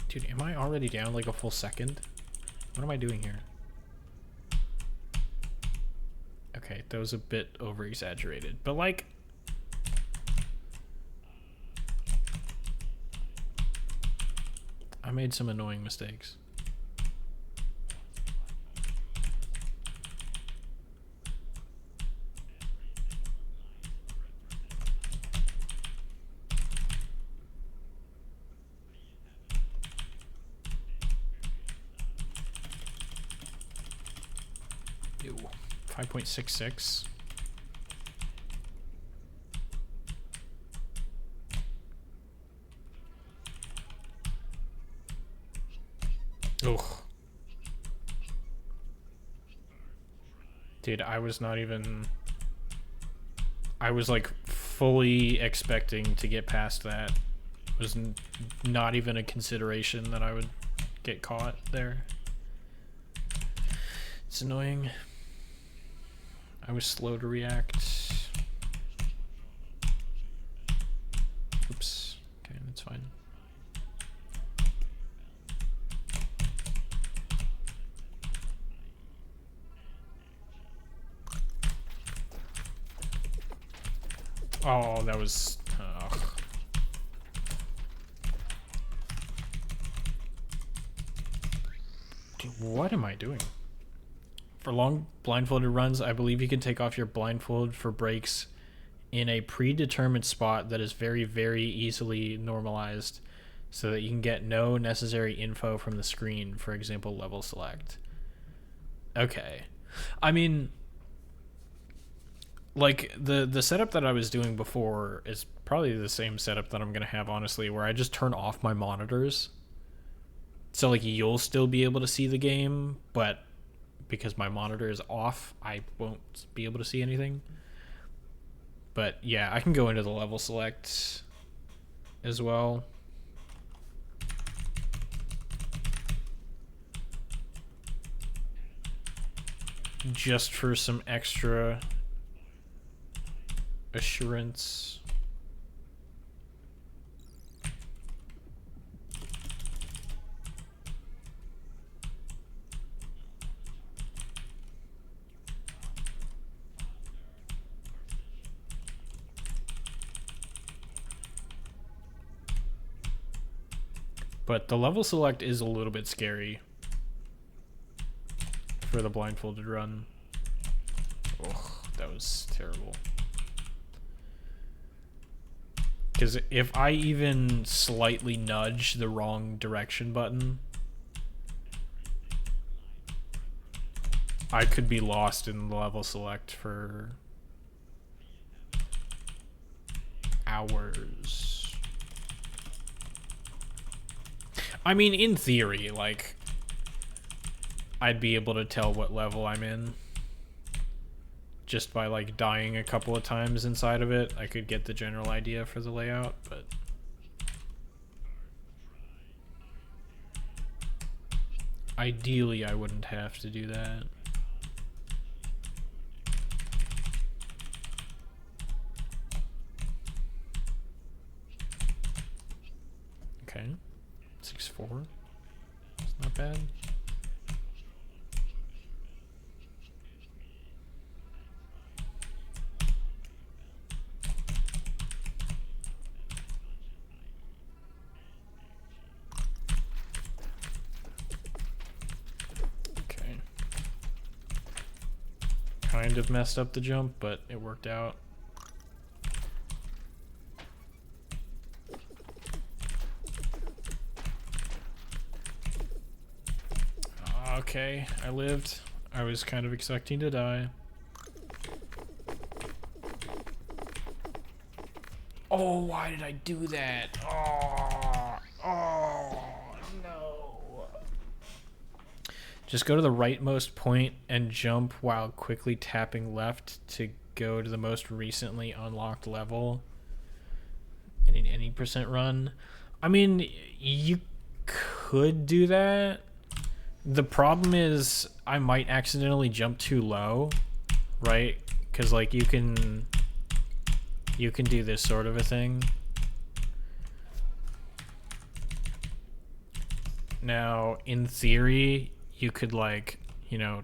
Dude, am I already down like a full second? What am I doing here? Okay, that was a bit over exaggerated, but like I made some annoying mistakes. Ew. 5.66. Ugh. Dude, I was not even... I was like fully expecting to get past that. It was not even a consideration that I would get caught there. It's annoying. I was slow to react. Oops. Okay, that's fine. Oh, that was... ugh. Dude, what am I doing? For long blindfolded runs, I believe you can take off your blindfold for breaks in a predetermined spot that is very, very easily normalized so that you can get no necessary info from the screen, for example, level select. Okay. I mean... like the setup that I was doing before is probably the same setup that I'm gonna have, honestly, where I just turn off my monitors, so like you'll still be able to see the game, but because my monitor is off, I won't be able to see anything. But yeah, I can go into the level select as well. Just for some extra assurance. But the level select is a little bit scary for the blindfolded run. Oh, that was terrible. Because if I even slightly nudge the wrong direction button, I could be lost in the level select for hours. I mean, in theory, like, I'd be able to tell what level I'm in. Just by, like, dying a couple of times inside of it, I could get the general idea for the layout, but... ideally, I wouldn't have to do that. Okay. 6-4. It's not bad. kind of messed up the jump, but it worked out. Okay, I lived. I was kind of expecting to die. Oh, why did I do that? Oh, no. Just go to the rightmost point and jump while quickly tapping left to go to the most recently unlocked level in any percent run. I mean, you could do that. The problem is I might accidentally jump too low, right? Because like you can do this sort of a thing. Now, in theory, you could like, you know,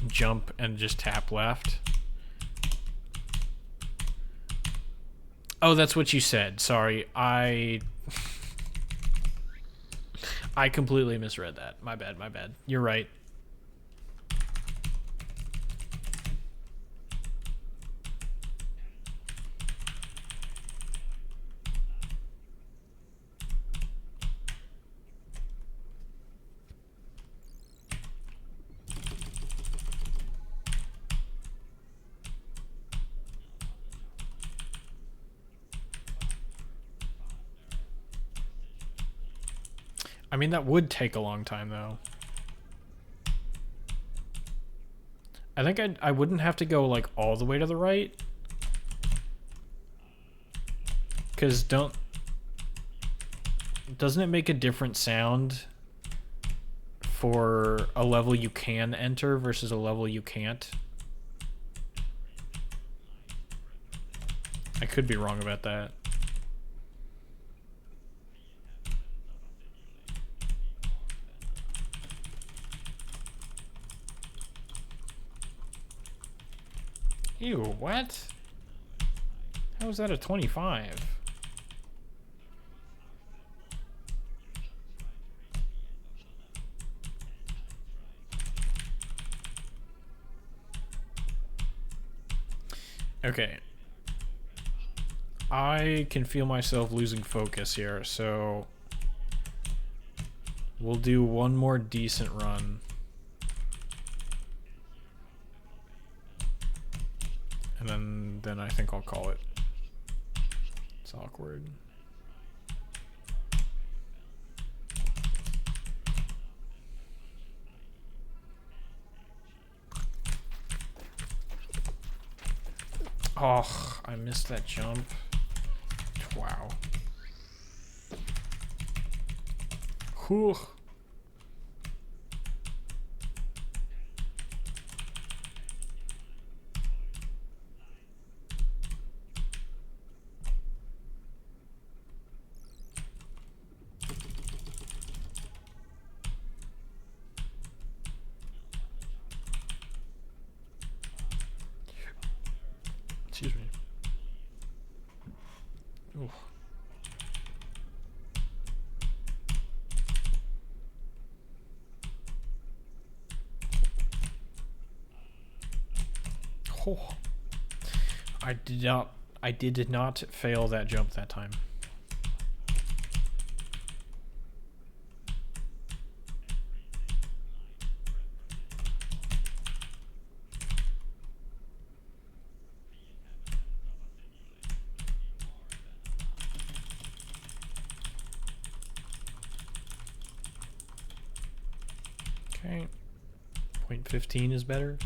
jump and just tap left. Oh, that's what you said. Sorry. I completely misread that. My bad, my bad. You're right. I mean, that would take a long time, though. I think I wouldn't have to go, like, all the way to the right. Because doesn't it make a different sound for a level you can enter versus a level you can't? I could be wrong about that. Ew, what? How is that a 25? Okay. I can feel myself losing focus here, so we'll do one more decent run. And then I think I'll call it. It's awkward. Oh, I missed that jump. Wow. Whew. Excuse me. Ooh. Oh. I did not fail that jump that time. Okay. 0.15 is better.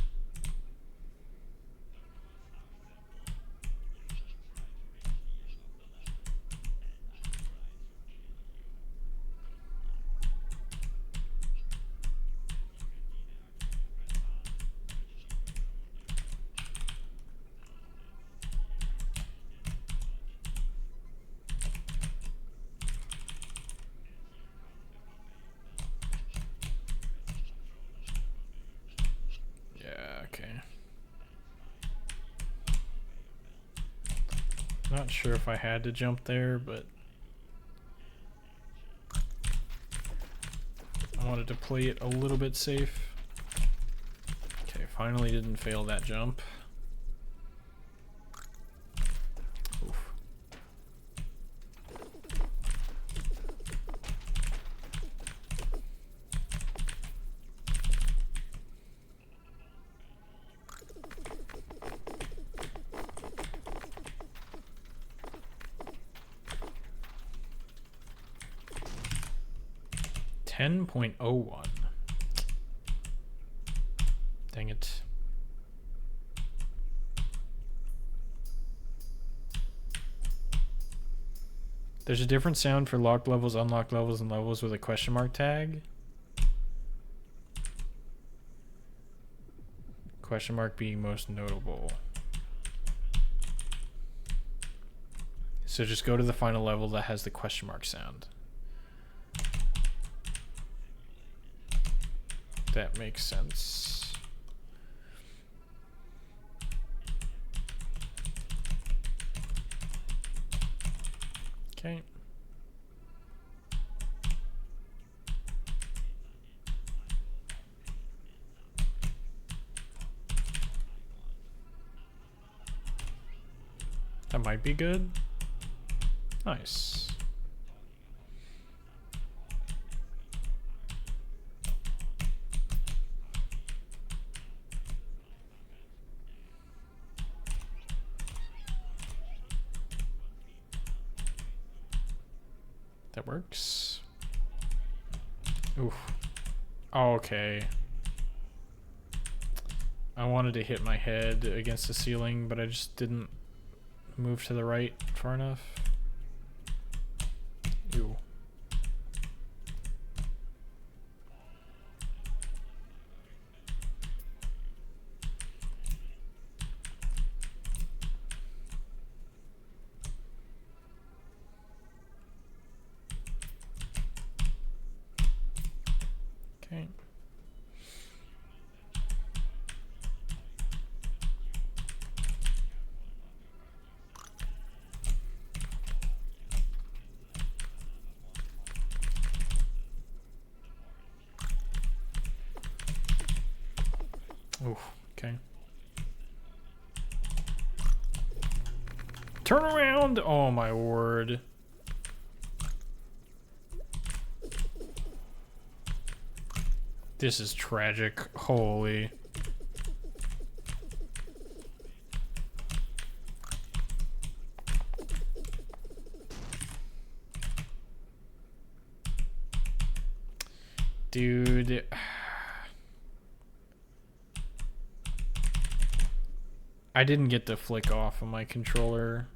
Not sure if I had to jump there, but I wanted to play it a little bit safe. Okay, finally didn't fail that jump. Oof. $10.01. Dang it. There's a different sound for locked levels, unlocked levels, and levels with a question mark tag. Question mark being most notable. So just go to the final level that has the question mark sound. That makes sense. Okay. That might be good. Nice. That works. Oof. Oh, okay. I wanted to hit my head against the ceiling, but I just didn't move to the right far enough. Ew. Okay. Oof, okay. Turn around! Oh my word. This is tragic. Holy. Dude. I didn't get the flick off of my controller,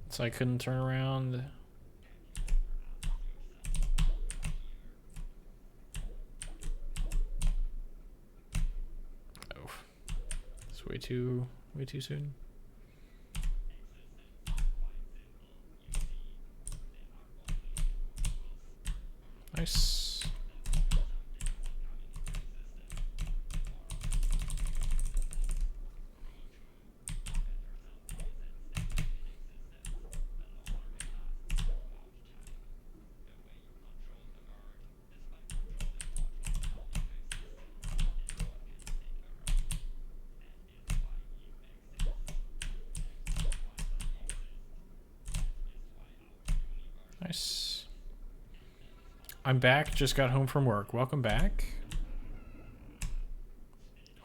so I couldn't turn around. Oh, it's way too soon. Nice. Nice. I'm back. Just got home from work. Welcome back.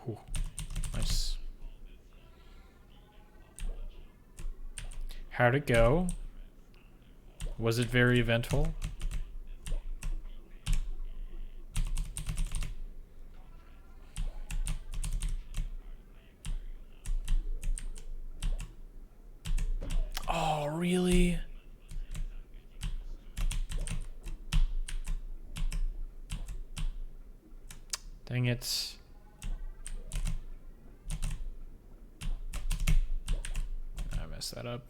Ooh, nice. How'd it go? Was it very eventful? Oh, really? Dang it. I messed that up.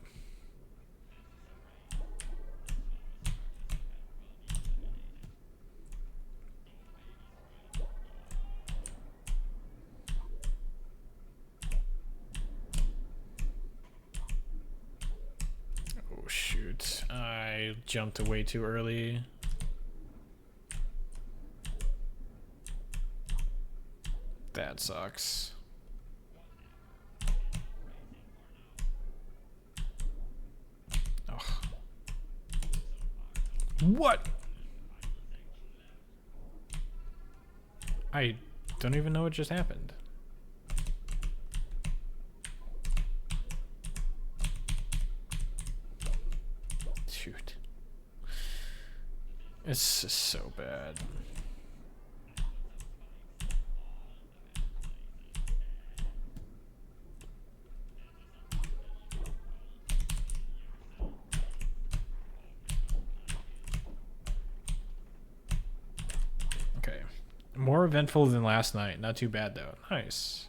Oh shoot. I jumped way too early. That sucks. Ugh. What? I don't even know what just happened. Shoot. It's just so bad. Okay. More eventful than last night. Not too bad though. Nice.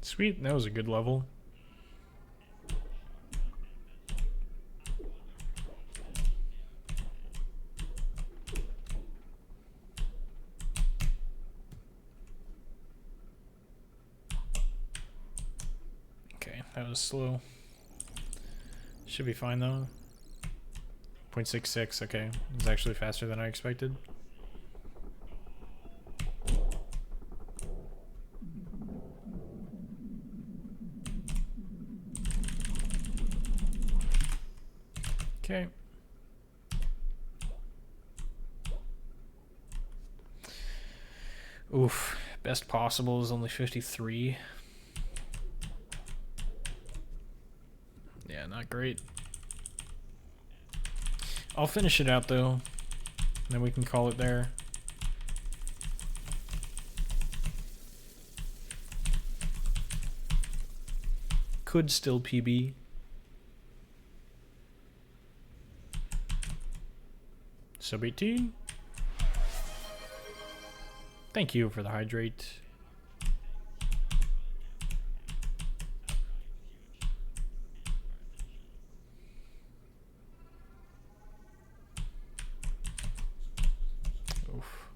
Sweet, that was a good level. Okay, that was slow. Should be fine though. 0.66, okay. It's actually faster than I expected. Okay. Oof. Best possible is only 53. Yeah, not great. I'll finish it out though. Then we can call it there. Could still PB. Sub 18. Thank you for the hydrate. Oof.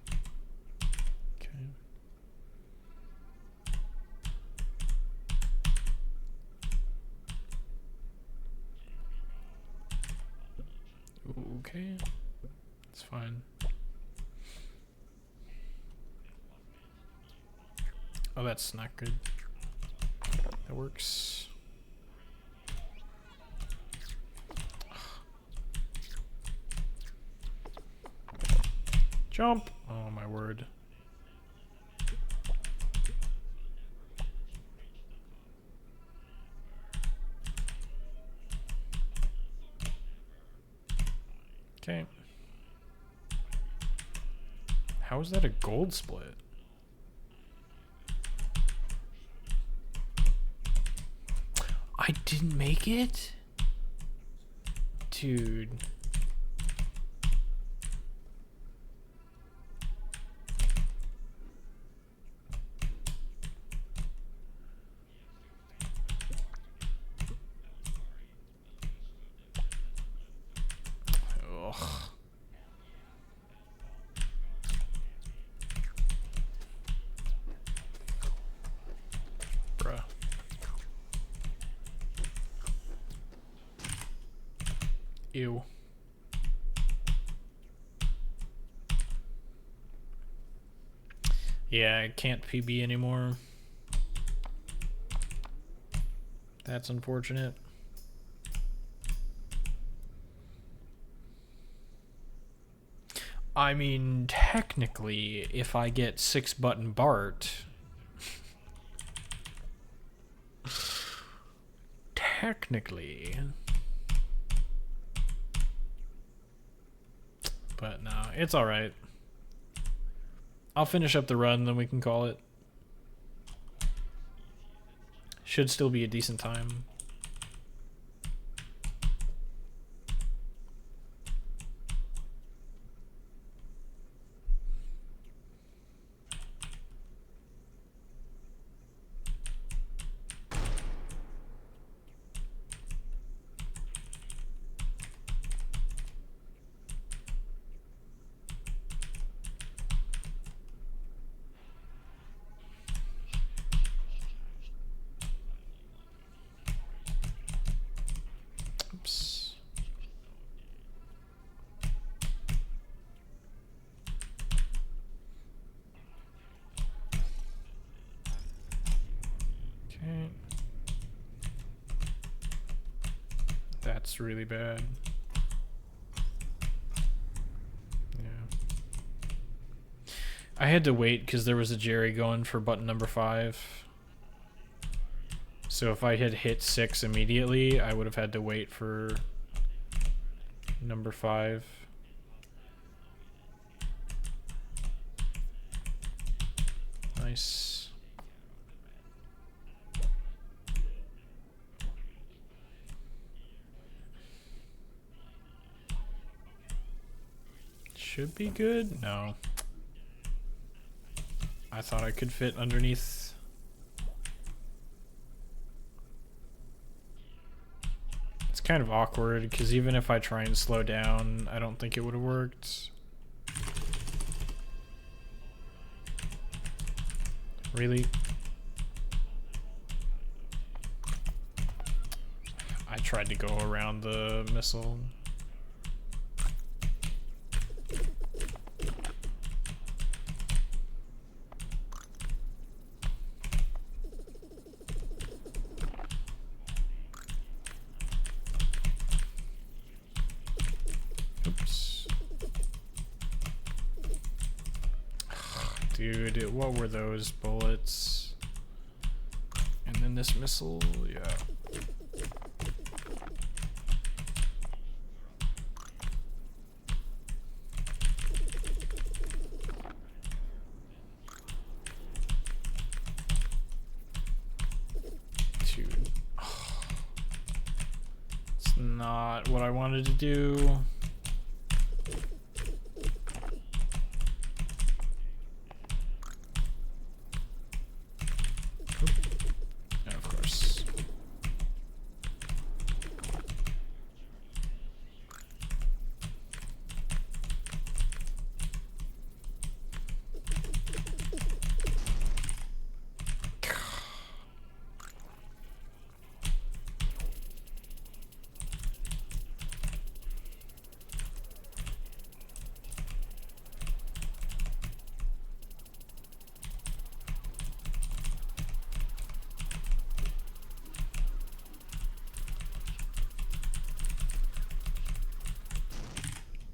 Okay. Okay. It's fine. Oh, that's not good. That works. Jump! Oh my word. Okay. How is that a gold split? I didn't make it? Dude. Ugh. Bruh. Ew. Yeah, I can't PB anymore. That's unfortunate. I mean, technically, if I get 6-button Bart... technically... But no, it's alright. I'll finish up the run, then we can call it. Should still be a decent time. Okay. That's really bad. Yeah. I had to wait because there was a Jerry going for button number 5. So if I had hit 6 immediately, I would have had to wait for number 5. Nice. Should be good? No. I thought I could fit underneath. It's kind of awkward because even if I try and slow down, I don't think it would have worked. Really? I tried to go around the missile. Oops. Dude, what were those bullets? And then this missile, yeah. Dude. It's not what I wanted to do.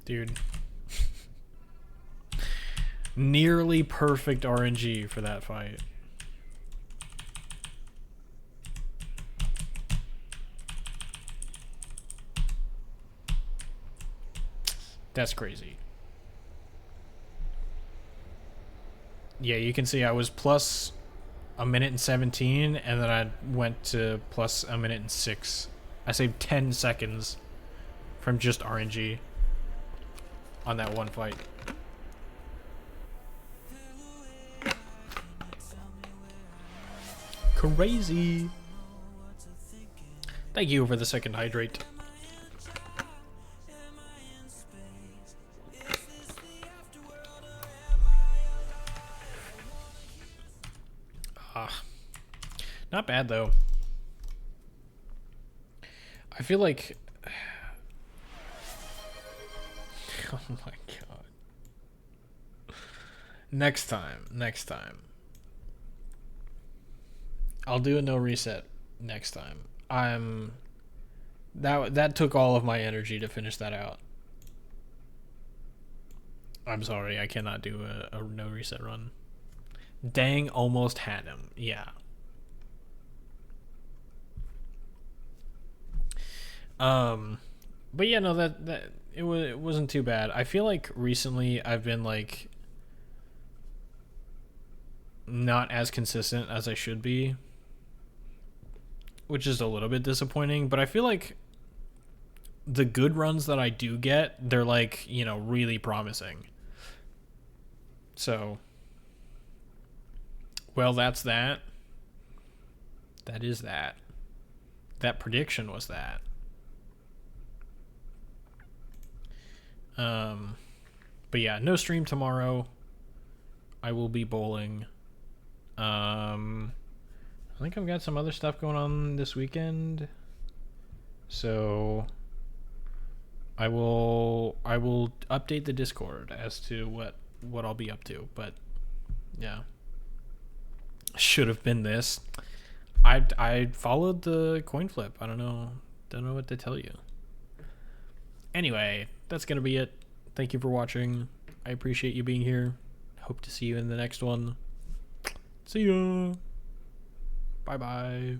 Dude. Nearly perfect RNG for that fight. That's crazy. Yeah, you can see I was plus a minute and 17, and then I went to plus a minute and 6. I saved 10 seconds from just RNG on that one fight. Crazy. Thank you for the second hydrate. Not bad though. I feel like oh my god. Next time. I'll do a no reset next time. That took all of my energy to finish that out. I'm sorry, I cannot do a no reset run. Dang, almost had him. Yeah. But yeah, no, that it wasn't too bad. I feel like recently I've been like not as consistent as I should be, which is a little bit disappointing, but I feel like the good runs that I do get, they're like, you know, really promising. So, well, that's that. That is that. That prediction was that. But yeah, no stream tomorrow. I will be bowling. I think I've got some other stuff going on this weekend. So I will update the Discord as to what I'll be up to, but yeah. Should have been this. I followed the coin flip. I don't know what to tell you. Anyway, that's gonna be it. Thank you for watching. I appreciate you being here. Hope to see you in the next one. See ya. Bye bye.